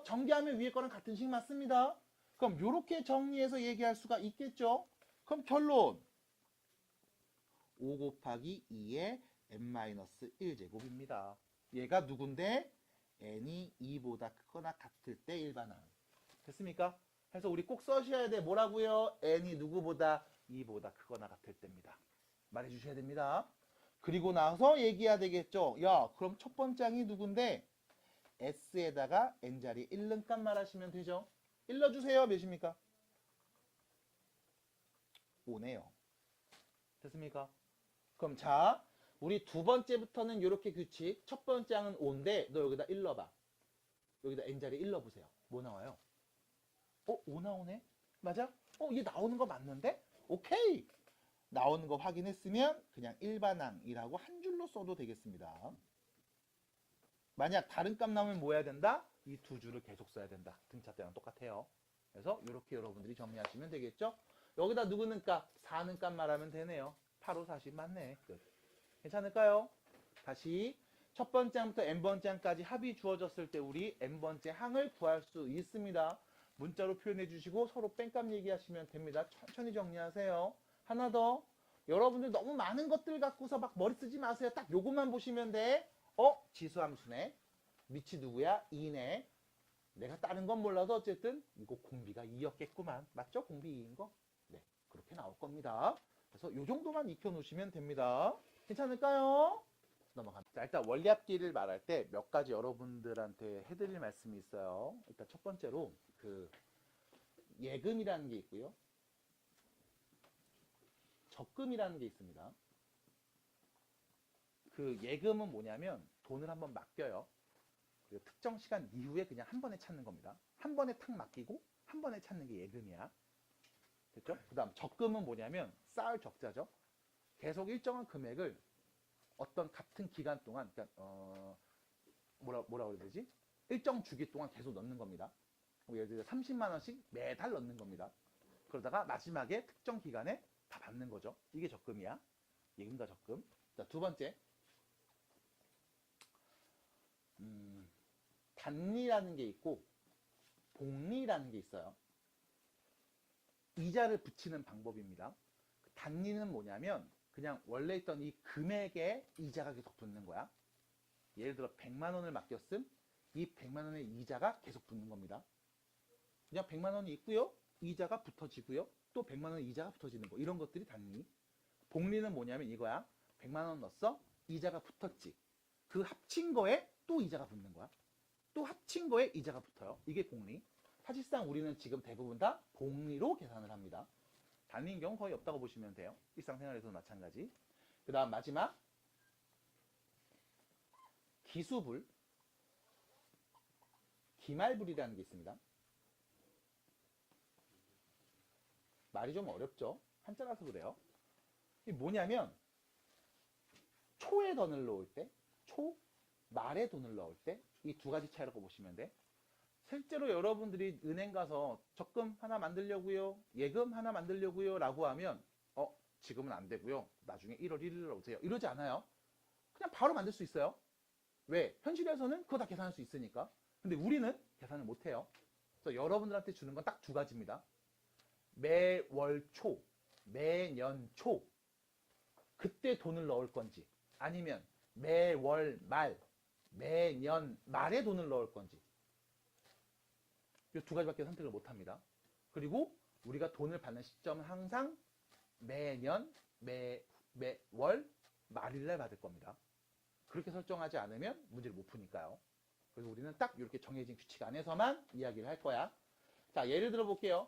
전개하면 위에 거랑 같은 식 맞습니다. 그럼 이렇게 정리해서 얘기할 수가 있겠죠? 그럼 결론 5 곱하기 2의 n-1제곱입니다. 얘가 누군데? n이 2보다 크거나 같을 때 일반항. 됐습니까? 그래서 우리 꼭 써셔야 돼. 뭐라고요? n이 누구보다 2보다 크거나 같을 때입니다. 말해주셔야 됩니다. 그리고 나서 얘기해야 되겠죠. 야, 그럼 첫 번째 항이 누군데? S에다가 N자리 1는 말하시면 되죠. 일러주세요. 몇입니까? 5네요. 됐습니까? 그럼 자, 우리 두 번째부터는 이렇게 규칙. 첫 번째 항은 5인데 너 여기다 1 넣어봐. 여기다 N자리 1 넣어보세요. 뭐 나와요? 5 나오네? 맞아? 얘 나오는 거 맞는데? 오케이! 나오는 거 확인했으면 그냥 일반항이라고 한 줄로 써도 되겠습니다. 만약 다른 값 나오면 뭐 해야 된다? 이 두 줄을 계속 써야 된다. 등차 때랑 똑같아요. 그래서 이렇게 여러분들이 정리하시면 되겠죠? 여기다 누구는 값? 4는 값 말하면 되네요. 8, 5, 40 맞네. 끝. 괜찮을까요? 다시 첫 번째 항부터 n번째 항까지 합이 주어졌을 때 우리 n번째 항을 구할 수 있습니다. 문자로 표현해 주시고 서로 뺀값 얘기하시면 됩니다. 천천히 정리하세요. 하나 더. 여러분들 너무 많은 것들 갖고서 막 머리 쓰지 마세요. 딱 요것만 보시면 돼. 지수함수네. 밑이 누구야? 2네. 내가 다른 건 몰라도 어쨌든 이거 공비가 2였겠구만. 맞죠? 공비 2인 거? 네. 그렇게 나올 겁니다. 그래서 요 정도만 익혀놓으시면 됩니다. 괜찮을까요? 넘어갑니다. 자, 일단 원리합기를 말할 때 몇 가지 여러분들한테 해드릴 말씀이 있어요. 일단 첫 번째로 그 예금이라는 게 있고요. 적금이라는 게 있습니다. 그 예금은 뭐냐면 돈을 한번 맡겨요. 그리고 특정 시간 이후에 그냥 한 번에 찾는 겁니다. 한 번에 탁 맡기고 한 번에 찾는 게 예금이야. 됐죠? 그 다음 적금은 뭐냐면 쌓을 적자죠. 계속 일정한 금액을 어떤 같은 기간 동안, 그러니까 뭐라 그래야 되지? 일정 주기 동안 계속 넣는 겁니다. 예를 들어 30만 원씩 매달 넣는 겁니다. 그러다가 마지막에 특정 기간에 다 받는 거죠. 이게 적금이야. 예금과 적금. 자, 두 번째. 단리라는 게 있고 복리라는 게 있어요. 이자를 붙이는 방법입니다. 단리는 뭐냐면 그냥 원래 있던 이 금액에 이자가 계속 붙는 거야. 예를 들어 100만 원을 맡겼음. 이 100만 원의 이자가 계속 붙는 겁니다. 그냥 100만 원이 있고요. 이자가 붙어지고요. 또 100만 원의 이자가 붙어지는 거. 이런 것들이 단리. 복리는 뭐냐면 이거야. 100만 원 넣었어. 이자가 붙었지. 그 합친 거에 또 이자가 붙는 거야. 또 합친 거에 이자가 붙어요. 이게 복리. 사실상 우리는 지금 대부분 다 복리로 계산을 합니다. 단리인 경우 거의 없다고 보시면 돼요. 일상생활에서도 마찬가지. 그 다음 마지막 기수불, 기말불이라는 게 있습니다. 말이 좀 어렵죠? 한자라서 그래요. 이게 뭐냐면 초에 돈을 넣을 때, 말에 돈을 넣을 때 이 두 가지 차이라고 보시면 돼. 실제로 여러분들이 은행 가서 적금 하나 만들려고요, 예금 하나 만들려고요 라고 하면 지금은 안 되고요, 나중에 1월 1일로 오세요 이러지 않아요. 그냥 바로 만들 수 있어요. 왜? 현실에서는 그거 다 계산할 수 있으니까. 근데 우리는 계산을 못해요. 그래서 여러분들한테 주는 건 딱 두 가지입니다. 매월 초, 매년 초 그때 돈을 넣을 건지, 아니면 매월 말, 매년 말에 돈을 넣을 건지, 이 두 가지밖에 선택을 못합니다. 그리고 우리가 돈을 받는 시점은 항상 매년, 매월 말일날 받을 겁니다. 그렇게 설정하지 않으면 문제를 못 푸니까요. 그래서 우리는 딱 이렇게 정해진 규칙 안에서만 이야기를 할 거야. 자, 예를 들어 볼게요.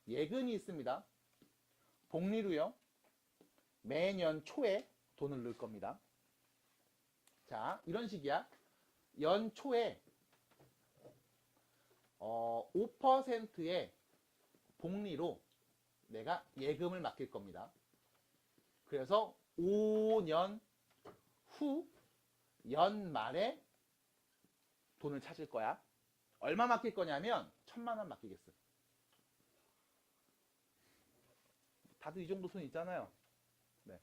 예금이 있습니다. 복리로요. 매년 초에 돈을 넣을 겁니다. 자, 이런 식이야. 연초에 5%의 복리로 내가 예금을 맡길 겁니다. 그래서 5년 후 연말에 돈을 찾을 거야. 얼마 맡길 거냐면 1,000만 원 맡기겠어. 다들 이 정도 돈 있잖아요. 네.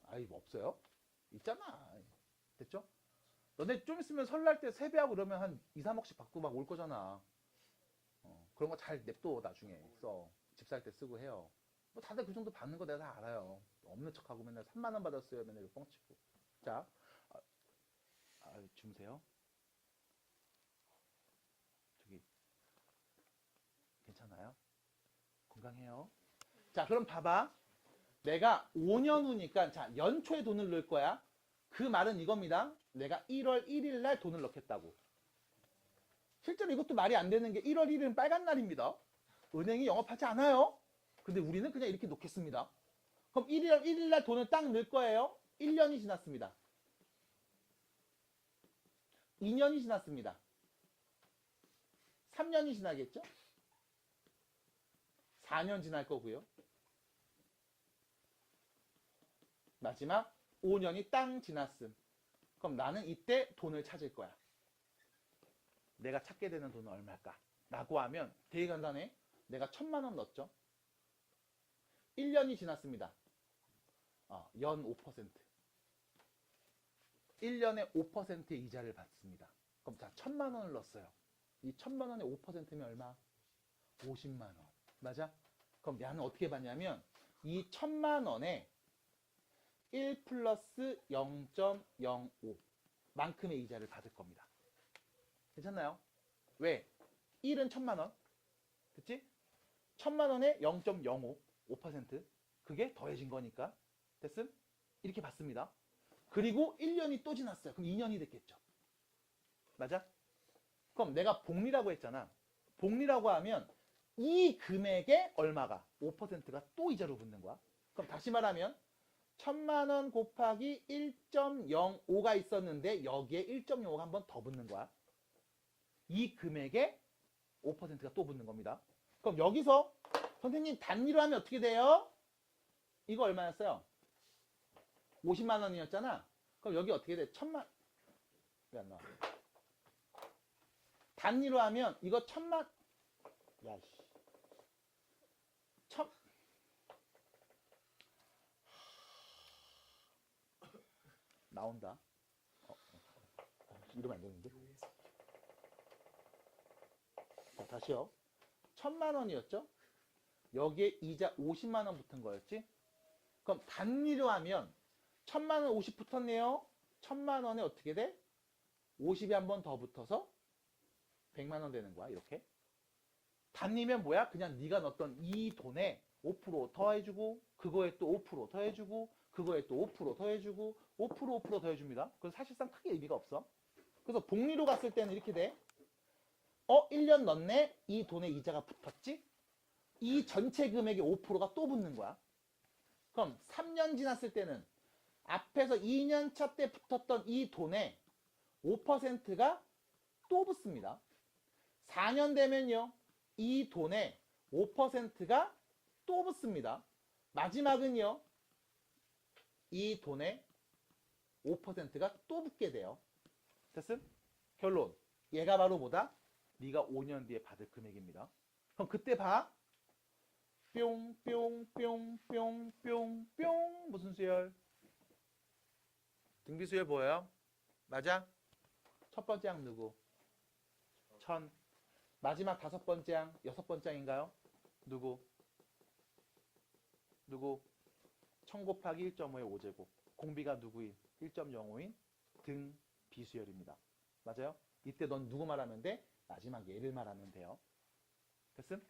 아이, 뭐 없어요? 있잖아. 됐죠? 너네 좀 있으면 설날 때 세배하고 그러면 한 2, 3억씩 받고 막 올 거잖아. 그런 거 잘 냅둬 나중에 써. 집 살 때 쓰고 해요. 뭐 다들 그 정도 받는 거 내가 다 알아요. 없는 척하고 맨날 3만 원 받았어요. 맨날 이렇게 뻥치고. 자, 주무세요. 저기 괜찮아요? 건강해요. 자, 그럼 봐봐. 내가 5년 후니까 자 연초에 돈을 넣을 거야. 그 말은 이겁니다. 내가 1월 1일 날 돈을 넣겠다고. 실제로 이것도 말이 안 되는 게 1월 1일은 빨간 날입니다. 은행이 영업하지 않아요. 근데 우리는 그냥 이렇게 놓겠습니다. 그럼 1월 1일 날 돈을 딱 넣을 거예요. 1년이 지났습니다. 2년이 지났습니다. 3년이 지나겠죠? 4년 지날 거고요. 마지막 5년이 땅 지났음. 그럼 나는 이때 돈을 찾을 거야. 내가 찾게 되는 돈은 얼마일까? 라고 하면 되게 간단해. 내가 1,000만 원 넣었죠. 1년이 지났습니다. 연 5%. 1년에 5%의 이자를 받습니다. 그럼 자, 1,000만 원을 넣었어요. 이 1,000만 원의 5%면 얼마? 50만 원. 맞아? 그럼 나는 어떻게 받냐면 이 1,000만 원에 1 플러스 0.05 만큼의 이자를 받을 겁니다. 괜찮나요? 왜? 1은 1,000만 원. 됐지? 1,000만 원에 0.05 5% 그게 더해진 거니까. 됐음? 이렇게 받습니다. 그리고 1년이 또 지났어요. 그럼 2년이 됐겠죠. 맞아? 그럼 내가 복리라고 했잖아. 복리라고 하면 이 금액에 얼마가 5%가 또 이자로 붙는 거야. 그럼 다시 말하면 1,000만 원 곱하기 1.05가 있었는데 여기에 1.05가 한 번 더 붙는 거야. 이 금액에 5%가 또 붙는 겁니다. 그럼 여기서 선생님 단위로 하면 어떻게 돼요? 이거 얼마였어요? 50만 원이었잖아. 그럼 여기 어떻게 돼? 1,000만 왜 안 나와? 단위로 하면 이거 1,000만 야씨 나온다. 이러면 안 되는데. 자, 다시요. 1,000만 원이었죠? 여기에 이자 50만 원 붙은 거였지? 그럼 단위로 하면 1,000만 원 50 붙었네요. 1,000만 원에 어떻게 돼? 50이 한 번 더 붙어서 100만 원 되는 거야. 이렇게. 단위면 뭐야? 그냥 네가 넣었던 이 돈에 5% 더해주고 그거에 또 5% 더해주고 그거에 또 5% 더해주고 5% 더해줍니다. 그래서 사실상 크게 의미가 없어. 그래서 복리로 갔을 때는 이렇게 돼. 1년 넣네? 이 돈에 이자가 붙었지? 이 전체 금액의 5%가 또 붙는 거야. 그럼 3년 지났을 때는 앞에서 2년 차 때 붙었던 이 돈에 5%가 또 붙습니다. 4년 되면요. 이 돈에 5%가 또 붙습니다. 마지막은요. 이 돈에 5%가 또 붙게 돼요. 됐음? 결론. 얘가 바로 뭐다? 네가 5년 뒤에 받을 금액입니다. 그럼 그때 봐. 뿅뿅뿅뿅뿅뿅 무슨 수열? 등비 수열 뭐예요? 맞아? 첫 번째 항 누구? 1,000. 마지막 5번째 항, 6번째 항인가요? 누구? 1,000 곱하기 1.5의 5제곱. 공비가 누구인? 1.05인 등 비수열입니다. 맞아요? 이때 넌 누구 말하면 돼? 마지막 얘를 말하면 돼요. 됐음?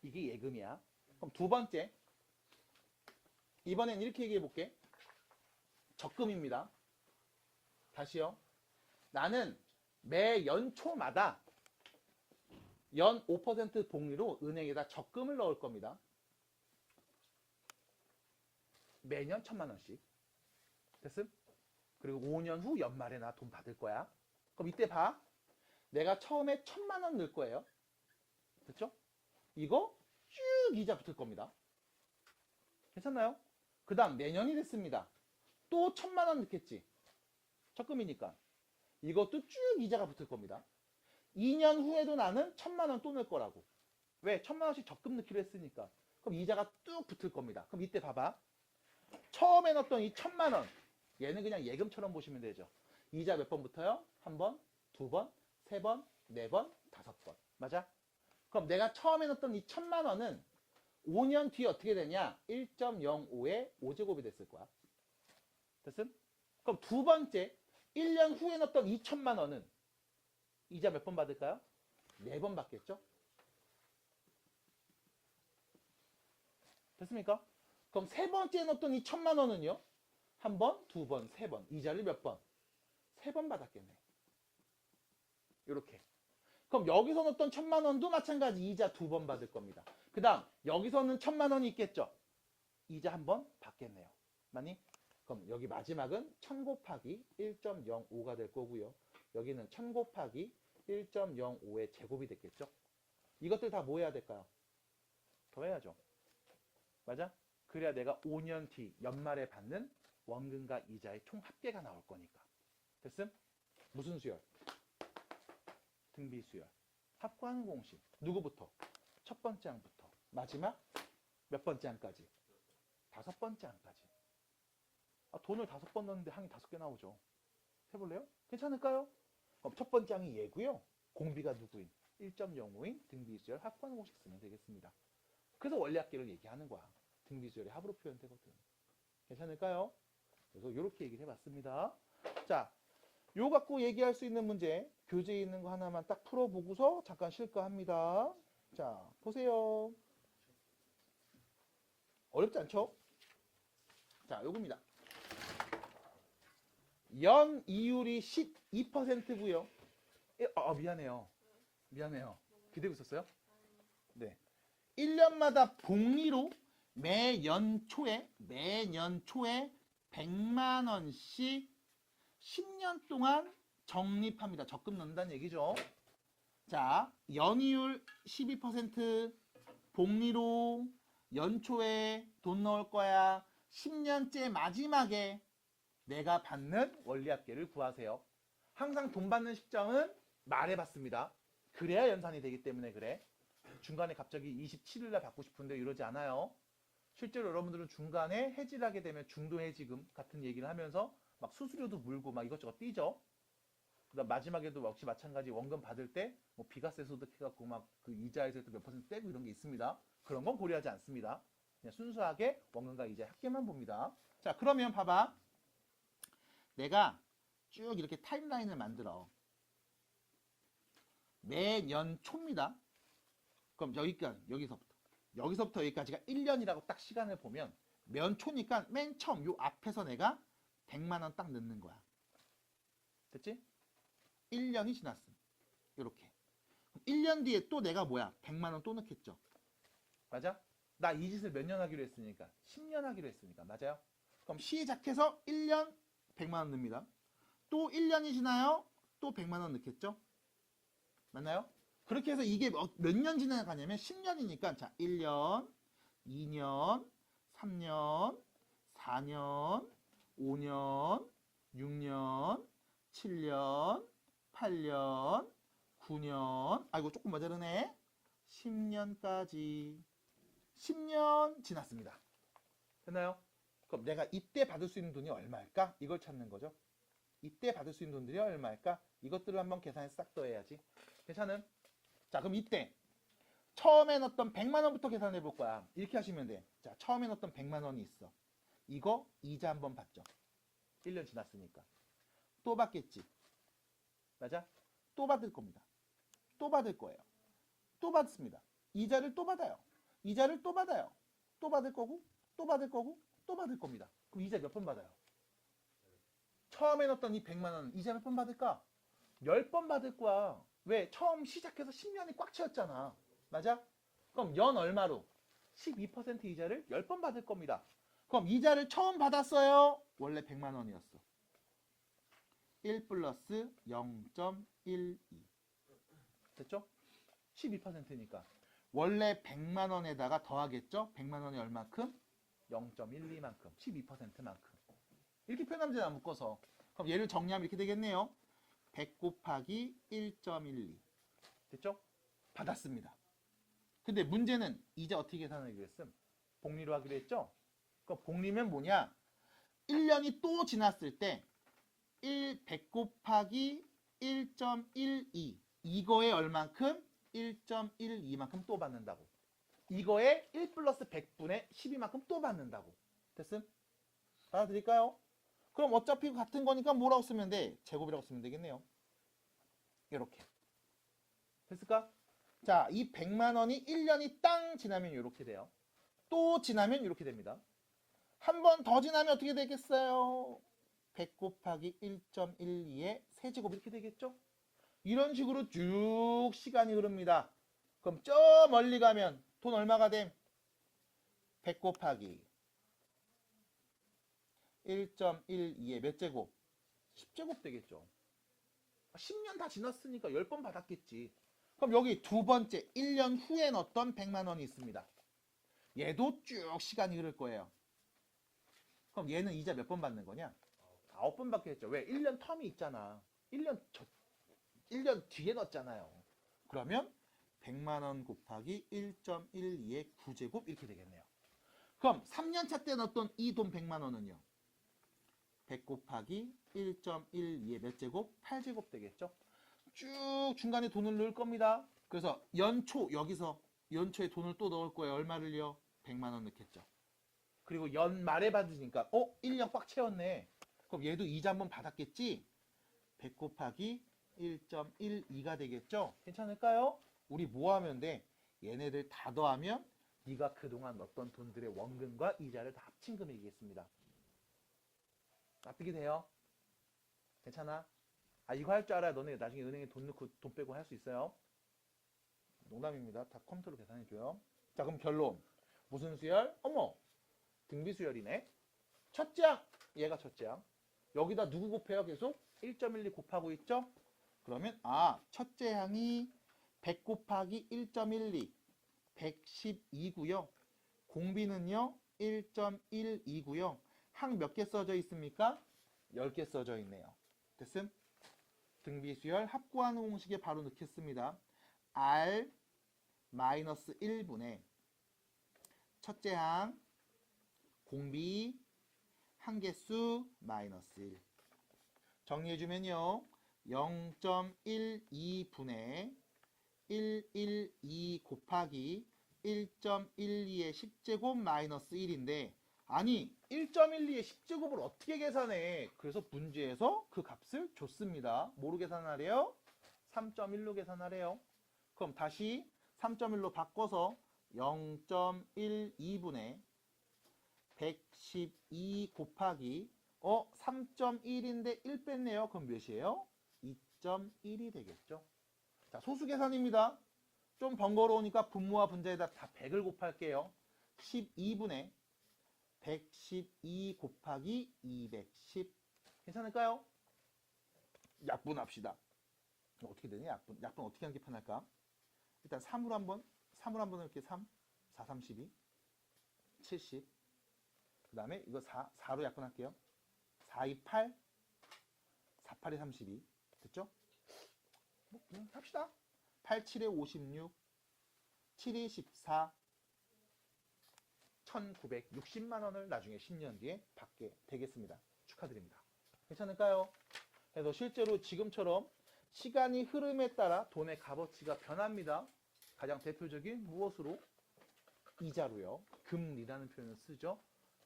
이게 예금이야. 그럼 두 번째. 이번엔 이렇게 얘기해 볼게. 적금입니다. 다시요. 나는 매 연초마다 연 5% 복리로 은행에다 적금을 넣을 겁니다. 매년 1,000만 원씩. 됐음? 그리고 5년 후 연말에 나 돈 받을 거야. 그럼 이때 봐. 내가 처음에 1,000만 원 넣을 거예요. 됐죠? 이거 쭉 이자 붙을 겁니다. 괜찮나요? 그 다음 내년이 됐습니다. 또 1,000만 원 넣겠지. 적금이니까. 이것도 쭉 이자가 붙을 겁니다. 2년 후에도 나는 1,000만 원 또 넣을 거라고. 왜? 1,000만 원씩 적금 넣기로 했으니까. 그럼 이자가 뚝 붙을 겁니다. 그럼 이때 봐봐. 처음에 넣었던 이 1,000만 원. 얘는 그냥 예금처럼 보시면 되죠. 이자 몇 번 붙어요? 한 번, 두 번, 세 번, 네 번, 5번. 맞아? 그럼 내가 처음에 넣었던 이 1,000만 원은 5년 뒤에 어떻게 되냐? 1.05의 5제곱이 됐을 거야. 됐음? 그럼 두 번째, 1년 후에 넣었던 2,000만 원은 이자 몇 번 받을까요? 4번 받겠죠? 됐습니까? 그럼 세 번째에 넣었던 이 1,000만 원은요? 한 번, 두 번, 세 번. 이자를 몇 번? 세 번 받았겠네. 이렇게. 그럼 여기서 넣었던 1,000만 원도 마찬가지 이자 두 번 받을 겁니다. 그 다음 여기서는 1,000만 원이 있겠죠. 이자 한 번 받겠네요. 맞니? 그럼 여기 마지막은 1,000 곱하기 1.05가 될 거고요. 여기는 1,000 곱하기 1.05의 제곱이 됐겠죠. 이것들 다 뭐 해야 될까요? 더해야죠. 맞아? 그래야 내가 5년 뒤 연말에 받는 원금과 이자의 총 합계가 나올 거니까. 됐음? 무슨 수열? 등비 수열. 합구하는 공식. 누구부터? 첫 번째 항부터. 마지막 몇 번째 항까지? 다섯 번째 항까지. 돈을 5번 넣었는데 항이 5개 나오죠. 해볼래요? 괜찮을까요? 그럼 첫 번째 항이 얘고요. 공비가 누구인? 1.05인 등비수열 합구하는 공식 쓰면 되겠습니다. 그래서 원리합계를 얘기하는 거야. 등비수열의 합으로 표현되거든. 괜찮을까요? 그래서 이렇게 얘기를 해봤습니다. 자, 요 갖고 얘기할 수 있는 문제 교재에 있는 거 하나만 딱 풀어보고서 잠깐 쉴까 합니다. 자, 보세요. 어렵지 않죠? 자, 요겁니다. 연 이율이 12%고요. 미안해요. 기대고 있었어요? 네. 1년마다 복리로 매년 초에 100만 원씩 10년 동안 적립합니다. 적금 넣는다는 얘기죠. 자, 연이율 12% 복리로 연초에 돈 넣을 거야. 10년째 마지막에 내가 받는 원리합계를 구하세요. 항상 돈 받는 시점은 말해봤습니다. 그래야 연산이 되기 때문에 그래. 중간에 갑자기 27일날 받고 싶은데 이러지 않아요. 실제로 여러분들은 중간에 해지를 하게 되면 중도해지금 같은 얘기를 하면서 막 수수료도 물고 막 이것저것 띄죠. 그다음 마지막에도 역시 마찬가지 원금 받을 때 뭐 비과세 소득해갖고 막 그 이자에서 몇 퍼센트 떼고 이런 게 있습니다. 그런 건 고려하지 않습니다. 그냥 순수하게 원금과 이자 합계만 봅니다. 자, 그러면 봐봐. 내가 쭉 이렇게 타임라인을 만들어. 매년 초입니다. 그럼 여기서부터 여기까지가 1년이라고 딱 시간을 보면 면 초니까 맨 처음 요 앞에서 내가 100만 원 딱 넣는 거야. 됐지? 1년이 지났음. 요렇게. 1년 뒤에 또 내가 뭐야? 100만 원 또 넣겠죠. 맞아? 나 이 짓을 몇 년 하기로 했으니까 10년 하기로 했으니까. 맞아요? 그럼 시작해서 1년 100만 원 넣습니다. 또 1년이 지나요? 또 100만 원 넣겠죠? 맞나요? 그렇게 해서 이게 몇 년 지나가냐면 10년이니까 자, 1년, 2년, 3년, 4년, 5년, 6년, 7년, 8년, 9년, 아이고 조금 모자르네. 10년까지 10년 지났습니다. 됐나요? 그럼 내가 이때 받을 수 있는 돈이 얼마일까? 이걸 찾는 거죠. 이때 받을 수 있는 돈들이 얼마일까? 이것들을 한번 계산해서 싹 더해야지. 괜찮은? 자, 그럼 이때 처음에 넣었던 100만 원부터 계산해 볼 거야. 이렇게 하시면 돼. 자, 처음에 넣었던 100만 원이 있어. 이거 이자 한번 받죠. 1년 지났으니까. 또 받겠지. 맞아? 또 받을 겁니다. 또 받을 거예요. 또 받습니다. 이자를 또 받아요. 이자를 또 받아요. 또 받을 거고, 또 받을 거고, 또 받을 겁니다. 그럼 이자 몇 번 받아요? 처음에 넣었던 이 100만 원 이자 몇 번 받을까? 10번 받을 거야. 왜? 처음 시작해서 10년이 꽉 채웠잖아. 맞아? 그럼 연 얼마로? 12% 이자를 10번 받을 겁니다. 그럼 이자를 처음 받았어요. 원래 100만 원이었어. 1 플러스 0.12. 됐죠? 12%니까. 원래 100만 원에다가 더하겠죠? 100만 원이 얼마큼? 0.12만큼. 12%만큼. 이렇게 표현하면 되나 묶어서. 그럼 얘를 정리하면 이렇게 되겠네요. 100 곱하기 1.12. 됐죠? 받았습니다. 근데 문제는 이자 어떻게 계산하기로 했음? 복리로 하기로 했죠? 그럼 복리면 뭐냐? 1년이 또 지났을 때 100 곱하기 1.12 이거에 얼만큼? 1.12만큼 또 받는다고. 이거에 1 플러스 100분의 12만큼 또 받는다고. 됐음? 받아들일까요? 그럼 어차피 같은 거니까 뭐라고 쓰면 돼? 제곱이라고 쓰면 되겠네요. 이렇게. 됐을까? 자, 이 100만 원이 1년이 땅 지나면 이렇게 돼요. 또 지나면 이렇게 됩니다. 한 번 더 지나면 어떻게 되겠어요? 100 곱하기 1.12의 세제곱 이렇게 되겠죠? 이런 식으로 쭉 시간이 흐릅니다. 그럼 저 멀리 가면 돈 얼마가 됨? 100 곱하기 1.12의 몇 제곱? 10제곱 되겠죠. 10년 다 지났으니까 10번 받았겠지. 그럼 여기 두 번째 1년 후에 넣었던 100만 원이 있습니다. 얘도 쭉 시간이 흐를 거예요. 그럼 얘는 이자 몇 번 받는 거냐? 9번 받겠죠. 왜? 1년 텀이 있잖아. 1년 뒤에 넣었잖아요. 그러면 100만 원 곱하기 1.12의 9제곱 이렇게 되겠네요. 그럼 3년차 때 넣었던 이 돈 100만 원은요. 100 곱하기 1.12의 몇 제곱? 8제곱 되겠죠? 쭉 중간에 돈을 넣을 겁니다. 그래서 연초 여기서 연초에 돈을 또 넣을 거예요. 얼마를요? 100만 원 넣겠죠. 그리고 연말에 받으니까 1년 꽉 채웠네. 그럼 얘도 이자 한번 받았겠지? 100 곱하기 1.12가 되겠죠? 괜찮을까요? 우리 뭐 하면 돼? 얘네들 다 더하면 네가 그동안 넣었던 돈들의 원금과 이자를 다 합친 금액이겠습니다. 납득이 돼요? 괜찮아? 이거 할 줄 알아야 너네 나중에 은행에 돈 넣고 돈 빼고 할 수 있어요. 농담입니다. 다 컴퓨터로 계산해줘요. 자, 그럼 결론. 무슨 수열? 어머! 등비 수열이네. 첫째 항! 얘가 첫째 항. 여기다 누구 곱해요? 계속? 1.12 곱하고 있죠? 그러면 첫째 항이 100 곱하기 1.12 112고요. 공비는요 1.12고요. 항 몇 개 써져 있습니까? 10개 써져 있네요. 됐음? 등비수열 합구하는 공식에 바로 넣겠습니다. R 마이너스 1분의 첫째 항 공비 한개수 마이너스 1 정리해주면요 0.12분의 112 곱하기 1.12의 10제곱 마이너스 1인데 아니 1.12의 10제곱을 어떻게 계산해? 그래서 문제에서 그 값을 줬습니다. 뭐로 계산하래요? 3.1로 계산하래요. 그럼 다시 3.1로 바꿔서 0.12분의 112 곱하기 3.1인데 1 뺐네요. 그럼 몇이에요? 2.1이 되겠죠. 자, 소수 계산입니다. 좀 번거로우니까 분모와 분자에다 다 100을 곱할게요. 12분의 112 곱하기 210 괜찮을까요? 약분합시다. 어떻게 되냐? 약분 어떻게 하는 게 편할까? 일단 3으로 한번 이렇게 3, 4, 32, 70. 그 다음에 이거 4로 약분할게요. 4, 2, 8, 4, 8에 32. 됐죠? 합시다. 8, 7에 56, 7이 14, 1960만 원을 나중에 10년 뒤에 받게 되겠습니다. 축하드립니다. 괜찮을까요? 그래서 실제로 지금처럼 시간이 흐름에 따라 돈의 값어치가 변합니다. 가장 대표적인 무엇으로? 이자로요. 금리라는 표현을 쓰죠.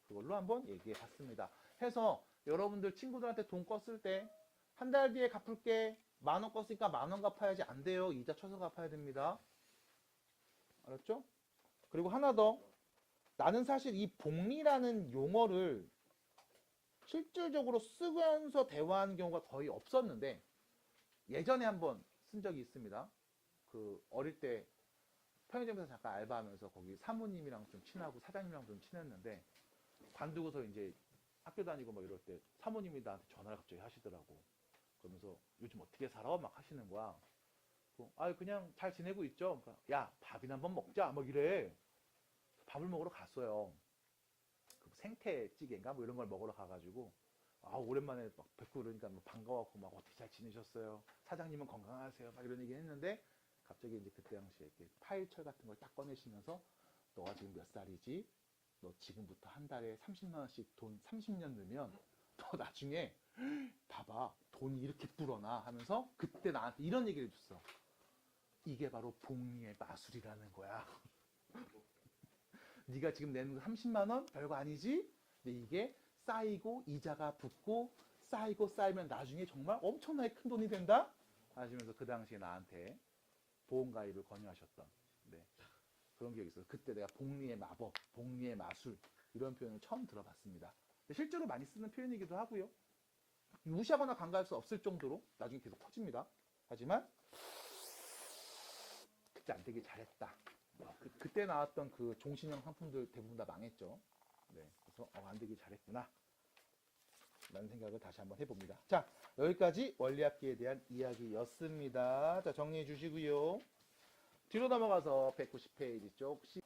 그걸로 한번 얘기해 봤습니다. 해서 여러분들 친구들한테 돈 껐을 때 한 달 뒤에 갚을게 10,000원 껐으니까 10,000원 갚아야지 안 돼요. 이자 쳐서 갚아야 됩니다. 알았죠? 그리고 하나 더. 나는 사실 이 복리라는 용어를 실질적으로 쓰면서 대화하는 경우가 거의 없었는데 예전에 한번 쓴 적이 있습니다. 그 어릴 때 편의점에서 잠깐 알바하면서 거기 사모님이랑 좀 친하고 사장님이랑 좀 친했는데 관두고서 이제 학교 다니고 막 이럴 때 사모님이 나한테 전화를 갑자기 하시더라고. 그러면서 요즘 어떻게 살아? 막 하시는 거야. 그냥 잘 지내고 있죠. 그러니까 야, 밥이나 한번 먹자. 막 이래. 밥을 먹으러 갔어요. 그 생태찌개인가 뭐 이런 걸 먹으러 가가지고 오랜만에 막 뵙고 그러니까 뭐 반가웠고 막 어떻게 잘 지내셨어요? 사장님은 건강하세요? 막 이런 얘기 했는데 갑자기 이제 그때 당시에 이렇게 파일철 같은 걸 딱 꺼내시면서 너가 지금 몇 살이지? 너 지금부터 한 달에 30만 원씩 돈 30년 넣으면 너 나중에 봐봐 돈이 이렇게 불어나 하면서 그때 나한테 이런 얘기를 해줬어. 이게 바로 복리의 마술이라는 거야. 네가 지금 내는 30만 원 별거 아니지? 근데 이게 쌓이고 이자가 붙고 쌓이고 쌓이면 나중에 정말 엄청나게 큰 돈이 된다? 하시면서 그 당시에 나한테 보험 가입을 권유하셨던 그런 기억이 있어요. 그때 내가 복리의 마법, 복리의 마술 이런 표현을 처음 들어봤습니다. 실제로 많이 쓰는 표현이기도 하고요. 무시하거나 간과할 수 없을 정도로 나중에 계속 커집니다. 하지만 그때 안 되길 잘했다. 그때 나왔던 그 종신형 상품들 대부분 다 망했죠. 네, 그래서 안 되길 잘했구나 라는 생각을 다시 한번 해봅니다. 자, 여기까지 원리합기에 대한 이야기였습니다. 자, 정리해 주시고요. 뒤로 넘어가서 190페이지 쪽